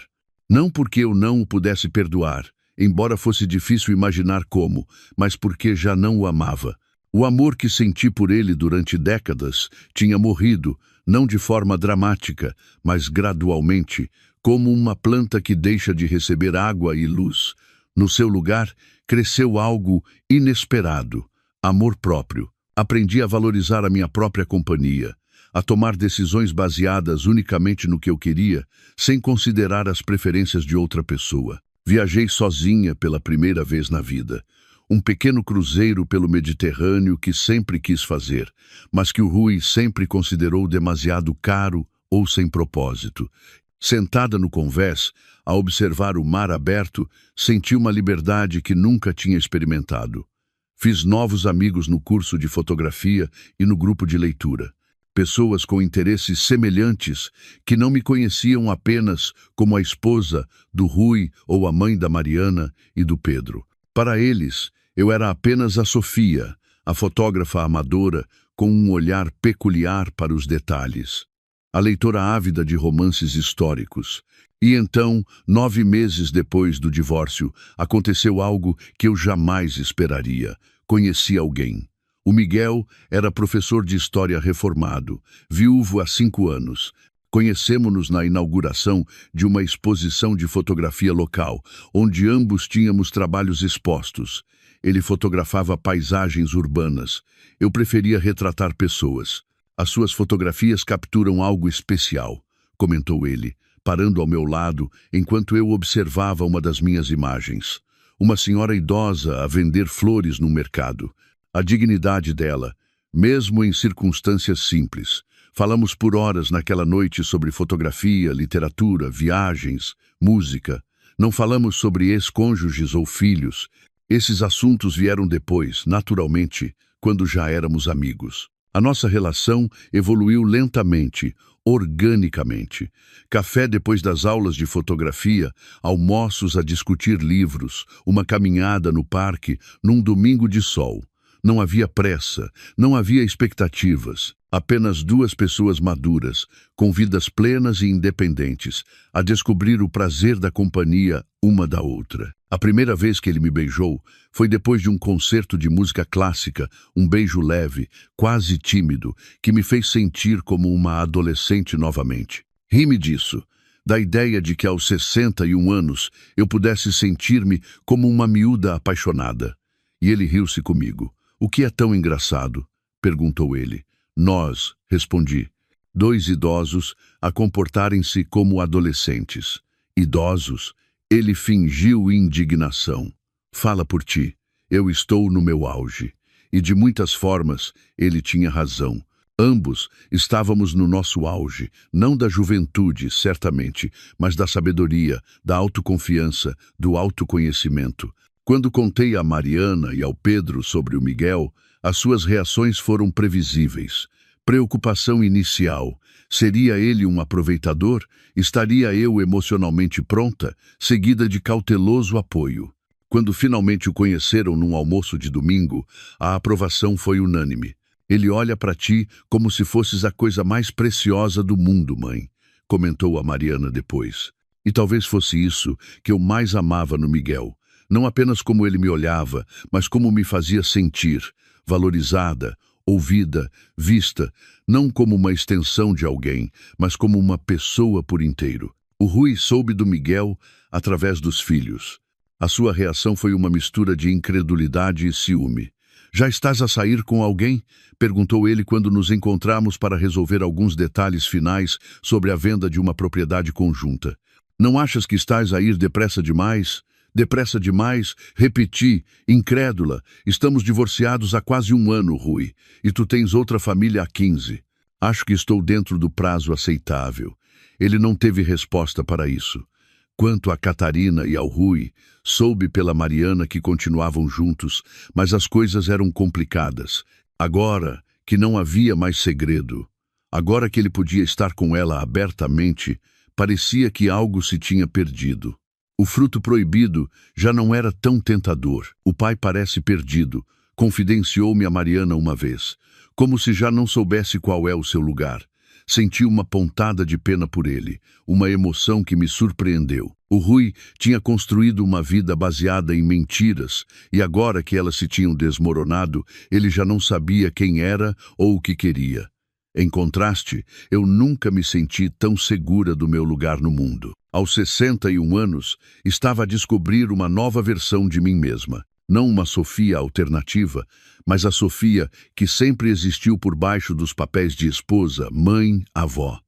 Não porque eu não o pudesse perdoar, embora fosse difícil imaginar como, mas porque já não o amava. O amor que senti por ele durante décadas tinha morrido, não de forma dramática, mas gradualmente, como uma planta que deixa de receber água e luz. No seu lugar, cresceu algo inesperado, amor próprio. Aprendi a valorizar a minha própria companhia, a tomar decisões baseadas unicamente no que eu queria, sem considerar as preferências de outra pessoa. Viajei sozinha pela primeira vez na vida. Um pequeno cruzeiro pelo Mediterrâneo que sempre quis fazer, mas que o Rui sempre considerou demasiado caro ou sem propósito. Sentada no convés, a observar o mar aberto, senti uma liberdade que nunca tinha experimentado. Fiz novos amigos no curso de fotografia e no grupo de leitura. Pessoas com interesses semelhantes que não me conheciam apenas como a esposa do Rui ou a mãe da Mariana e do Pedro. Para eles, eu era apenas a Sofia, a fotógrafa amadora com um olhar peculiar para os detalhes. A leitora ávida de romances históricos. E então, 9 meses depois do divórcio, aconteceu algo que eu jamais esperaria. Conheci alguém. O Miguel era professor de história reformado, viúvo há 5 anos. Conhecemo-nos na inauguração de uma exposição de fotografia local, onde ambos tínhamos trabalhos expostos. Ele fotografava paisagens urbanas. Eu preferia retratar pessoas. As suas fotografias capturam algo especial, comentou ele, parando ao meu lado enquanto eu observava uma das minhas imagens. Uma senhora idosa a vender flores no mercado. A dignidade dela, mesmo em circunstâncias simples. Falamos por horas naquela noite sobre fotografia, literatura, viagens, música. Não falamos sobre ex-cônjuges ou filhos. Esses assuntos vieram depois, naturalmente, quando já éramos amigos. A nossa relação evoluiu lentamente, organicamente. Café depois das aulas de fotografia, almoços a discutir livros, uma caminhada no parque, num domingo de sol. Não havia pressa, não havia expectativas. Apenas duas pessoas maduras, com vidas plenas e independentes, a descobrir o prazer da companhia uma da outra. A primeira vez que ele me beijou foi depois de um concerto de música clássica, um beijo leve, quase tímido, que me fez sentir como uma adolescente novamente. Ri-me disso, da ideia de que aos 61 anos eu pudesse sentir-me como uma miúda apaixonada. E ele riu-se comigo. "O que é tão engraçado?" perguntou ele. "Nós", respondi, "dois idosos a comportarem-se como adolescentes." "Idosos?" Ele fingiu indignação. "Fala por ti. Eu estou no meu auge." E de muitas formas ele tinha razão. Ambos estávamos no nosso auge, não da juventude, certamente, mas da sabedoria, da autoconfiança, do autoconhecimento. Quando contei a Mariana e ao Pedro sobre o Miguel, as suas reações foram previsíveis. Preocupação inicial. Seria ele um aproveitador? Estaria eu emocionalmente pronta? Seguida de cauteloso apoio. Quando finalmente o conheceram num almoço de domingo, a aprovação foi unânime. "Ele olha para ti como se fosses a coisa mais preciosa do mundo, mãe", comentou a Mariana depois. E talvez fosse isso que eu mais amava no Miguel. Não apenas como ele me olhava, mas como me fazia sentir, valorizada, ouvida, vista, não como uma extensão de alguém, mas como uma pessoa por inteiro. O Rui soube do Miguel através dos filhos. A sua reação foi uma mistura de incredulidade e ciúme. "Já estás a sair com alguém?" perguntou ele quando nos encontramos para resolver alguns detalhes finais sobre a venda de uma propriedade conjunta. "Não achas que estás a ir depressa demais?" "Depressa demais?" Repeti, incrédula. "Estamos divorciados há quase 1 ano, Rui, e tu tens outra família há 15. "Acho que estou dentro do prazo aceitável." Ele não teve resposta para isso. Quanto a Catarina e ao Rui, soube pela Mariana que continuavam juntos, mas as coisas eram complicadas. Agora que não havia mais segredo, agora que ele podia estar com ela abertamente, parecia que algo se tinha perdido. O fruto proibido já não era tão tentador. "O pai parece perdido", confidenciou-me a Mariana uma vez, como se já não soubesse qual é o seu lugar. Senti uma pontada de pena por ele, uma emoção que me surpreendeu. O Rui tinha construído uma vida baseada em mentiras, e agora que elas se tinham desmoronado, ele já não sabia quem era ou o que queria. Em contraste, eu nunca me senti tão segura do meu lugar no mundo. Aos 61 anos, estava a descobrir uma nova versão de mim mesma. Não uma Sofia alternativa, mas a Sofia que sempre existiu por baixo dos papéis de esposa, mãe, avó.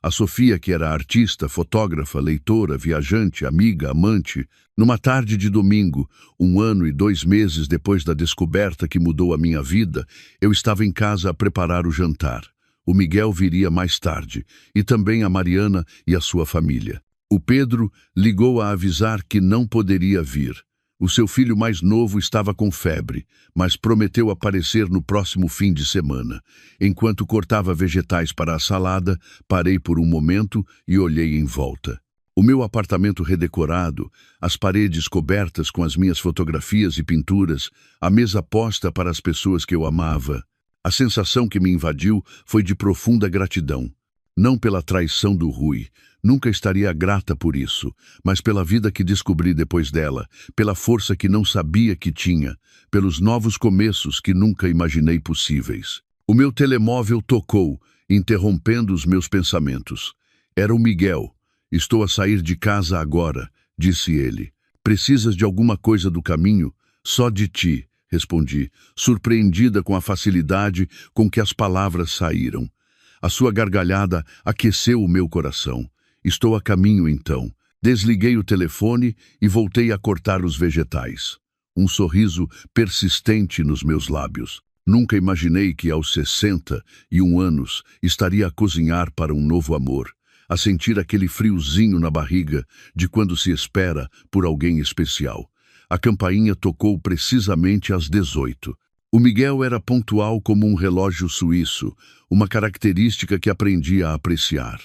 A Sofia que era artista, fotógrafa, leitora, viajante, amiga, amante. Numa tarde de domingo, 1 ano e 2 meses depois da descoberta que mudou a minha vida, eu estava em casa a preparar o jantar. O Miguel viria mais tarde, e também a Mariana e a sua família. O Pedro ligou a avisar que não poderia vir. O seu filho mais novo estava com febre, mas prometeu aparecer no próximo fim de semana. Enquanto cortava vegetais para a salada, parei por um momento e olhei em volta. O meu apartamento redecorado, as paredes cobertas com as minhas fotografias e pinturas, a mesa posta para as pessoas que eu amava. A sensação que me invadiu foi de profunda gratidão. Não pela traição do Rui, nunca estaria grata por isso, mas pela vida que descobri depois dela, pela força que não sabia que tinha, pelos novos começos que nunca imaginei possíveis. O meu telemóvel tocou, interrompendo os meus pensamentos. Era o Miguel. "Estou a sair de casa agora", disse ele. "Precisas de alguma coisa do caminho?" Só de ti, respondi, surpreendida com a facilidade com que as palavras saíram. A sua gargalhada aqueceu o meu coração. Estou a caminho, então. Desliguei o telefone e voltei a cortar os vegetais. Um sorriso persistente nos meus lábios. Nunca imaginei que aos 61 anos estaria a cozinhar para um novo amor, a sentir aquele friozinho na barriga de quando se espera por alguém especial. A campainha tocou precisamente às 18. O Miguel era pontual como um relógio suíço, uma característica que aprendi a apreciar.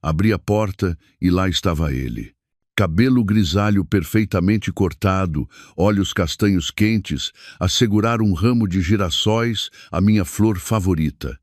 Abri a porta e lá estava ele. Cabelo grisalho perfeitamente cortado, olhos castanhos quentes, a segurar um ramo de girassóis, a minha flor favorita.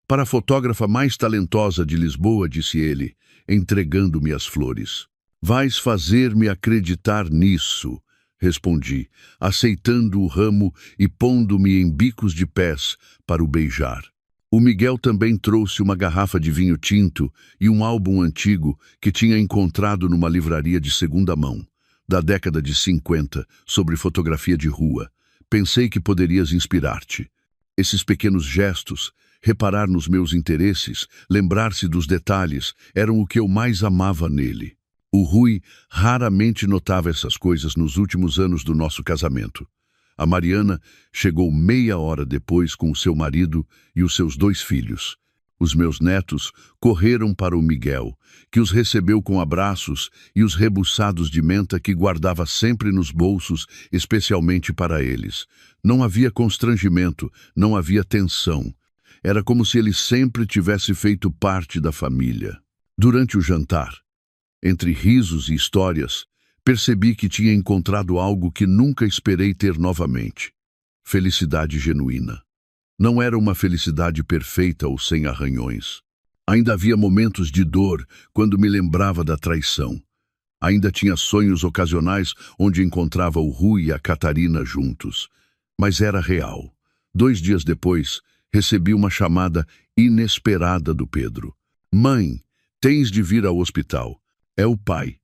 Para a fotógrafa mais talentosa de Lisboa, disse ele, entregando-me as flores. Vais fazer-me acreditar nisso, respondi, aceitando o ramo e pondo-me em bicos de pés para o beijar. O Miguel também trouxe uma garrafa de vinho tinto e um álbum antigo que tinha encontrado numa livraria de segunda mão, da década de 50, sobre fotografia de rua. Pensei que poderias inspirar-te. Esses pequenos gestos, reparar nos meus interesses, lembrar-se dos detalhes, eram o que eu mais amava nele. O Rui raramente notava essas coisas nos últimos anos do nosso casamento. A Mariana chegou meia hora depois com o seu marido e os seus 2 filhos. Os meus netos correram para o Miguel, que os recebeu com abraços e os rebuçados de menta que guardava sempre nos bolsos, especialmente para eles. Não havia constrangimento, não havia tensão. Era como se ele sempre tivesse feito parte da família. Durante o jantar, entre risos e histórias, percebi que tinha encontrado algo que nunca esperei ter novamente. Felicidade genuína. Não era uma felicidade perfeita ou sem arranhões. Ainda havia momentos de dor quando me lembrava da traição. Ainda tinha sonhos ocasionais onde encontrava o Rui e a Catarina juntos. Mas era real. 2 dias depois, recebi uma chamada inesperada do Pedro. Mãe, tens de vir ao hospital. É o pai.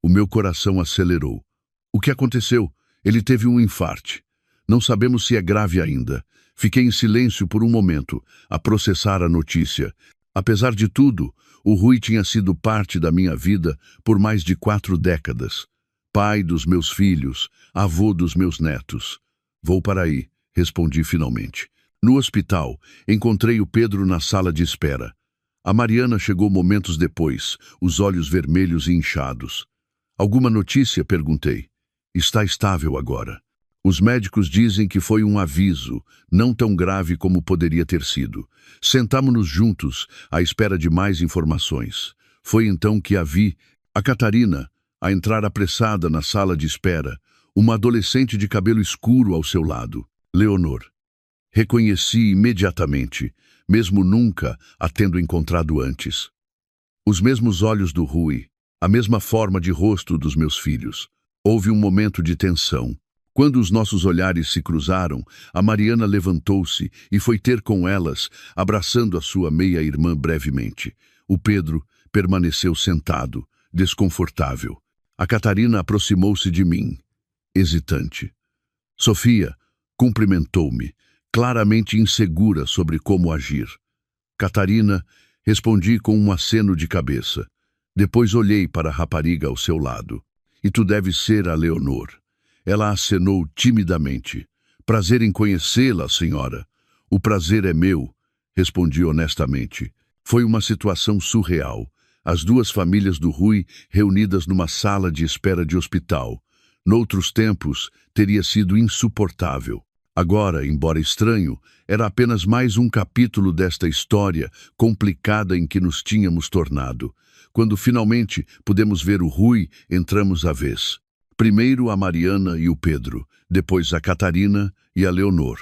O meu coração acelerou. O que aconteceu? Ele teve um infarte. Não sabemos se é grave ainda. Fiquei em silêncio por um momento, a processar a notícia. Apesar de tudo, o Rui tinha sido parte da minha vida por mais de 4 décadas. Pai dos meus filhos, avô dos meus netos. Vou para aí, respondi finalmente. No hospital, encontrei o Pedro na sala de espera. A Mariana chegou momentos depois, os olhos vermelhos e inchados. Alguma notícia? Perguntei. Está estável agora. Os médicos dizem que foi um aviso, não tão grave como poderia ter sido. Sentámo-nos juntos, à espera de mais informações. Foi então que a vi, a Catarina, a entrar apressada na sala de espera, uma adolescente de cabelo escuro ao seu lado, Leonor. Reconheci imediatamente, mesmo nunca a tendo encontrado antes. Os mesmos olhos do Rui, a mesma forma de rosto dos meus filhos. Houve um momento de tensão. Quando os nossos olhares se cruzaram, a Mariana levantou-se e foi ter com elas, abraçando a sua meia-irmã brevemente. O Pedro permaneceu sentado, desconfortável. A Catarina aproximou-se de mim, hesitante. Sofia cumprimentou-me, claramente insegura sobre como agir. Catarina, respondi com um aceno de cabeça. Depois olhei para a rapariga ao seu lado. E tu deves ser a Leonor. Ela acenou timidamente. Prazer em conhecê-la, senhora. O prazer é meu, respondi honestamente. Foi uma situação surreal. As 2 famílias do Rui reunidas numa sala de espera de hospital. Noutros tempos, teria sido insuportável. Agora, embora estranho, era apenas mais um capítulo desta história complicada em que nos tínhamos tornado. Quando finalmente pudemos ver o Rui, entramos à vez. Primeiro a Mariana e o Pedro, depois a Catarina e a Leonor.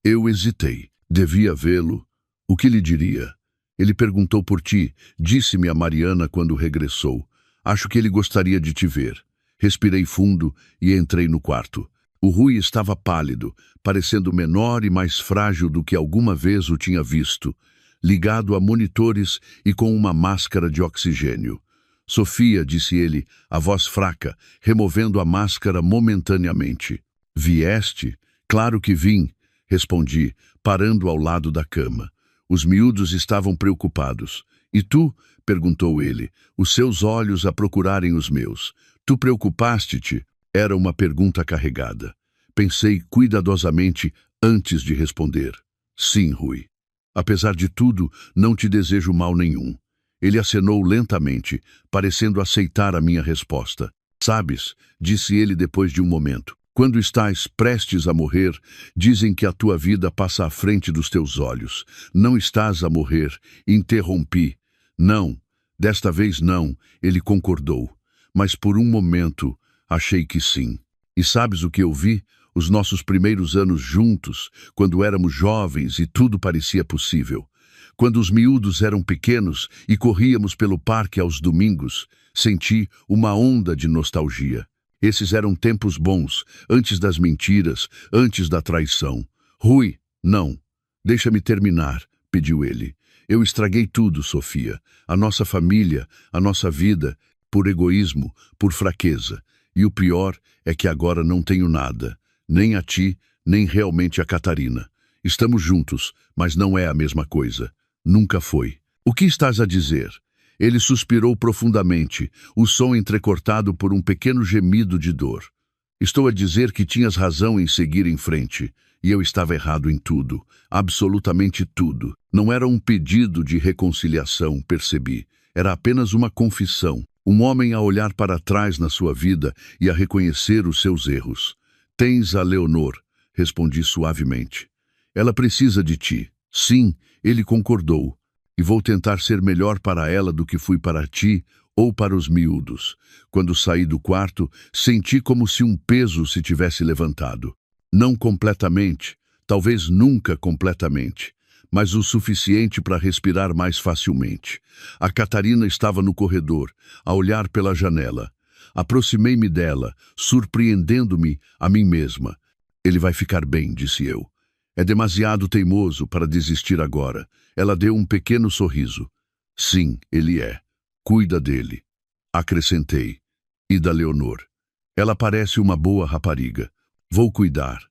Eu hesitei. Devia vê-lo. O que lhe diria? Ele perguntou por ti, disse-me a Mariana quando regressou. Acho que ele gostaria de te ver. Respirei fundo e entrei no quarto. O Rui estava pálido, parecendo menor e mais frágil do que alguma vez o tinha visto, ligado a monitores e com uma máscara de oxigênio. Sofia, disse ele, a voz fraca, removendo a máscara momentaneamente. Vieste? Claro que vim, respondi, parando ao lado da cama. Os miúdos estavam preocupados. E tu? Perguntou ele, os seus olhos a procurarem os meus. Tu preocupaste-te? Era uma pergunta carregada. Pensei cuidadosamente antes de responder. Sim, Rui. Apesar de tudo, não te desejo mal nenhum. Ele acenou lentamente, parecendo aceitar a minha resposta. Sabes, disse ele depois de um momento, quando estás prestes a morrer, dizem que a tua vida passa à frente dos teus olhos. Não estás a morrer. Interrompi. Não, desta vez não, ele concordou. Mas por um momento, achei que sim. E sabes o que eu vi? Os nossos primeiros anos juntos, quando éramos jovens e tudo parecia possível. Quando os miúdos eram pequenos e corríamos pelo parque aos domingos, senti uma onda de nostalgia. Esses eram tempos bons, antes das mentiras, antes da traição. Rui, não. Deixa-me terminar, pediu ele. Eu estraguei tudo, Sofia. A nossa família, a nossa vida, por egoísmo, por fraqueza. E o pior é que agora não tenho nada. Nem a ti, nem realmente a Catarina. Estamos juntos, mas não é a mesma coisa. Nunca foi. O que estás a dizer? Ele suspirou profundamente, o som entrecortado por um pequeno gemido de dor. Estou a dizer que tinhas razão em seguir em frente, e eu estava errado em tudo, absolutamente tudo. Não era um pedido de reconciliação, percebi. Era apenas uma confissão. Um homem a olhar para trás na sua vida e a reconhecer os seus erros. Tens a Leonor, respondi suavemente. Ela precisa de ti. Sim, ele concordou. E vou tentar ser melhor para ela do que fui para ti ou para os miúdos. Quando saí do quarto, senti como se um peso se tivesse levantado. Não completamente, talvez nunca completamente, mas o suficiente para respirar mais facilmente. A Catarina estava no corredor, a olhar pela janela. Aproximei-me dela, surpreendendo-me a mim mesma. Ele vai ficar bem, disse eu. É demasiado teimoso para desistir agora. Ela deu um pequeno sorriso. Sim, ele é. Cuida dele. Acrescentei. E da Leonor. Ela parece uma boa rapariga. Vou cuidar.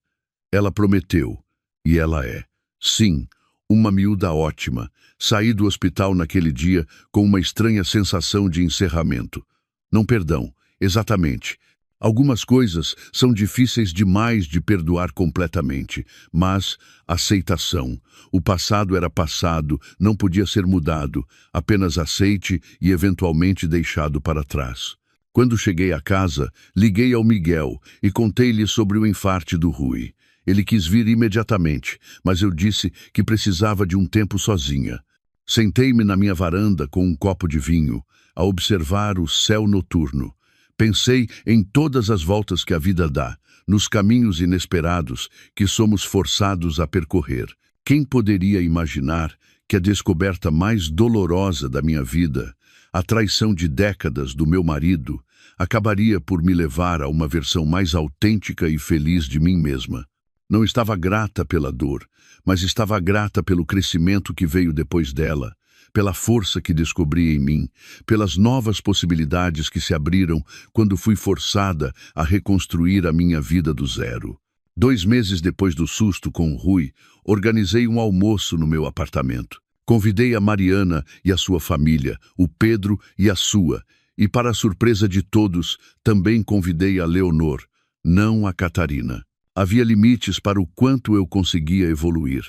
Ela prometeu. E ela é. Sim, uma miúda ótima. Saí do hospital naquele dia com uma estranha sensação de encerramento. Não perdão, exatamente. Algumas coisas são difíceis demais de perdoar completamente, mas aceitação. O passado era passado, não podia ser mudado, apenas aceite e eventualmente deixado para trás. Quando cheguei a casa, liguei ao Miguel e contei-lhe sobre o infarte do Rui. Ele quis vir imediatamente, mas eu disse que precisava de um tempo sozinha. Sentei-me na minha varanda com um copo de vinho, a observar o céu noturno. Pensei em todas as voltas que a vida dá, nos caminhos inesperados que somos forçados a percorrer. Quem poderia imaginar que a descoberta mais dolorosa da minha vida, a traição de décadas do meu marido, acabaria por me levar a uma versão mais autêntica e feliz de mim mesma? Não estava grata pela dor, mas estava grata pelo crescimento que veio depois dela, pela força que descobri em mim, pelas novas possibilidades que se abriram quando fui forçada a reconstruir a minha vida do zero. 2 meses depois do susto com o Rui, organizei um almoço no meu apartamento. Convidei a Mariana e a sua família, o Pedro e a sua, e para a surpresa de todos, também convidei a Leonor, não a Catarina. Havia limites para o quanto eu conseguia evoluir,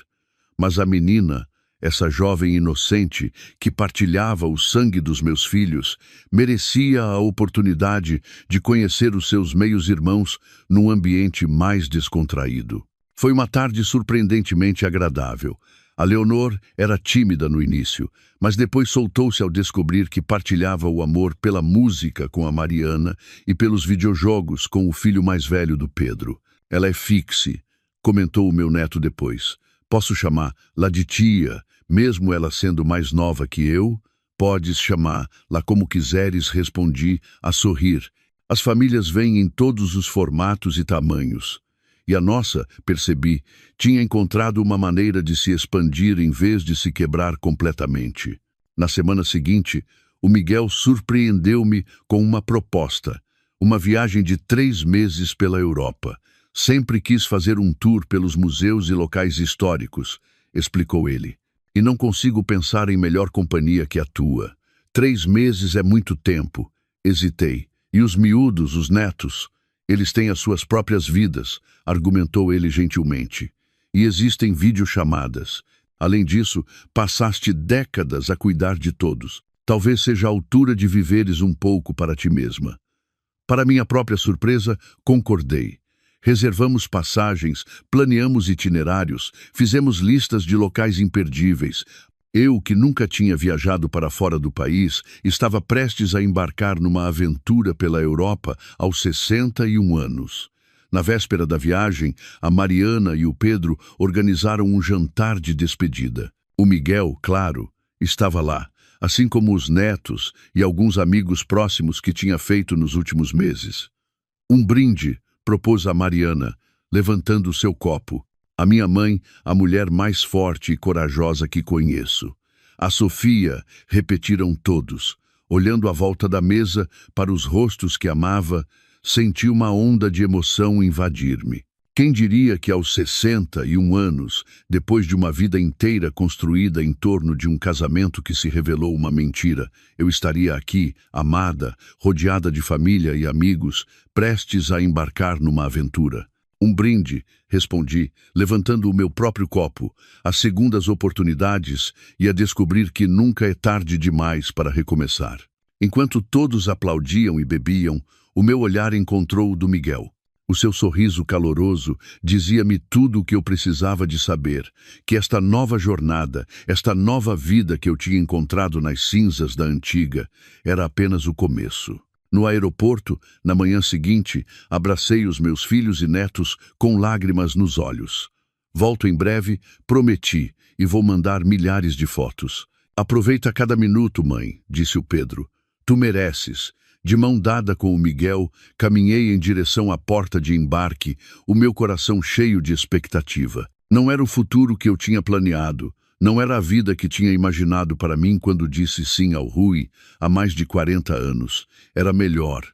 mas a menina, essa jovem inocente que partilhava o sangue dos meus filhos, merecia a oportunidade de conhecer os seus meios-irmãos num ambiente mais descontraído. Foi uma tarde surpreendentemente agradável. A Leonor era tímida no início, mas depois soltou-se ao descobrir que partilhava o amor pela música com a Mariana e pelos videojogos com o filho mais velho do Pedro. Ela é fixe, comentou o meu neto depois. Posso chamá-la de tia, mesmo ela sendo mais nova que eu? Podes chamá-la como quiseres, respondi, a sorrir. As famílias vêm em todos os formatos e tamanhos. E a nossa, percebi, tinha encontrado uma maneira de se expandir em vez de se quebrar completamente. Na semana seguinte, o Miguel surpreendeu-me com uma proposta, uma viagem de 3 meses pela Europa. Sempre quis fazer um tour pelos museus e locais históricos, explicou ele. E não consigo pensar em melhor companhia que a tua. 3 meses é muito tempo. Hesitei. E os miúdos, os netos? Eles têm as suas próprias vidas, argumentou ele gentilmente. E existem videochamadas. Além disso, passaste décadas a cuidar de todos. Talvez seja a altura de viveres um pouco para ti mesma. Para minha própria surpresa, concordei. Reservamos passagens, planeamos itinerários, fizemos listas de locais imperdíveis. Eu, que nunca tinha viajado para fora do país, estava prestes a embarcar numa aventura pela Europa aos 61 anos. Na véspera da viagem, a Mariana e o Pedro organizaram um jantar de despedida. O Miguel, claro, estava lá, assim como os netos e alguns amigos próximos que tinha feito nos últimos meses. Um brinde, propôs a Mariana, levantando seu copo. A minha mãe, a mulher mais forte e corajosa que conheço. A Sofia, repetiram todos. Olhando à volta da mesa para os rostos que amava, senti uma onda de emoção invadir-me. Quem diria que aos 61 anos, depois de uma vida inteira construída em torno de um casamento que se revelou uma mentira, eu estaria aqui, amada, rodeada de família e amigos, prestes a embarcar numa aventura. Um brinde, respondi, levantando o meu próprio copo, às segundas oportunidades e a descobrir que nunca é tarde demais para recomeçar. Enquanto todos aplaudiam e bebiam, o meu olhar encontrou o do Miguel. O seu sorriso caloroso dizia-me tudo o que eu precisava de saber, que esta nova jornada, esta nova vida que eu tinha encontrado nas cinzas da antiga, era apenas o começo. No aeroporto, na manhã seguinte, abracei os meus filhos e netos com lágrimas nos olhos. Volto em breve, prometi, e vou mandar milhares de fotos. Aproveita cada minuto, mãe, disse o Pedro. Tu mereces. De mão dada com o Miguel, caminhei em direção à porta de embarque, o meu coração cheio de expectativa. Não era o futuro que eu tinha planeado, não era a vida que tinha imaginado para mim quando disse sim ao Rui, há mais de 40 anos. Era melhor,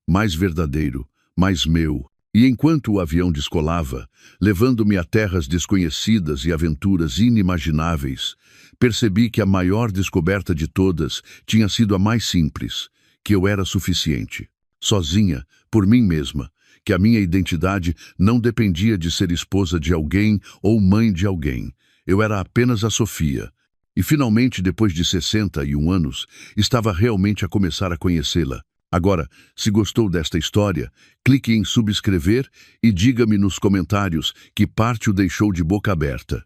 mais verdadeiro, mais meu. E enquanto o avião descolava, levando-me a terras desconhecidas e aventuras inimagináveis, percebi que a maior descoberta de todas tinha sido a mais simples, que eu era suficiente, sozinha, por mim mesma, que a minha identidade não dependia de ser esposa de alguém ou mãe de alguém. Eu era apenas a Sofia. E finalmente, depois de 61 anos, estava realmente a começar a conhecê-la. Agora, se gostou desta história, clique em subscrever e diga-me nos comentários que parte o deixou de boca aberta.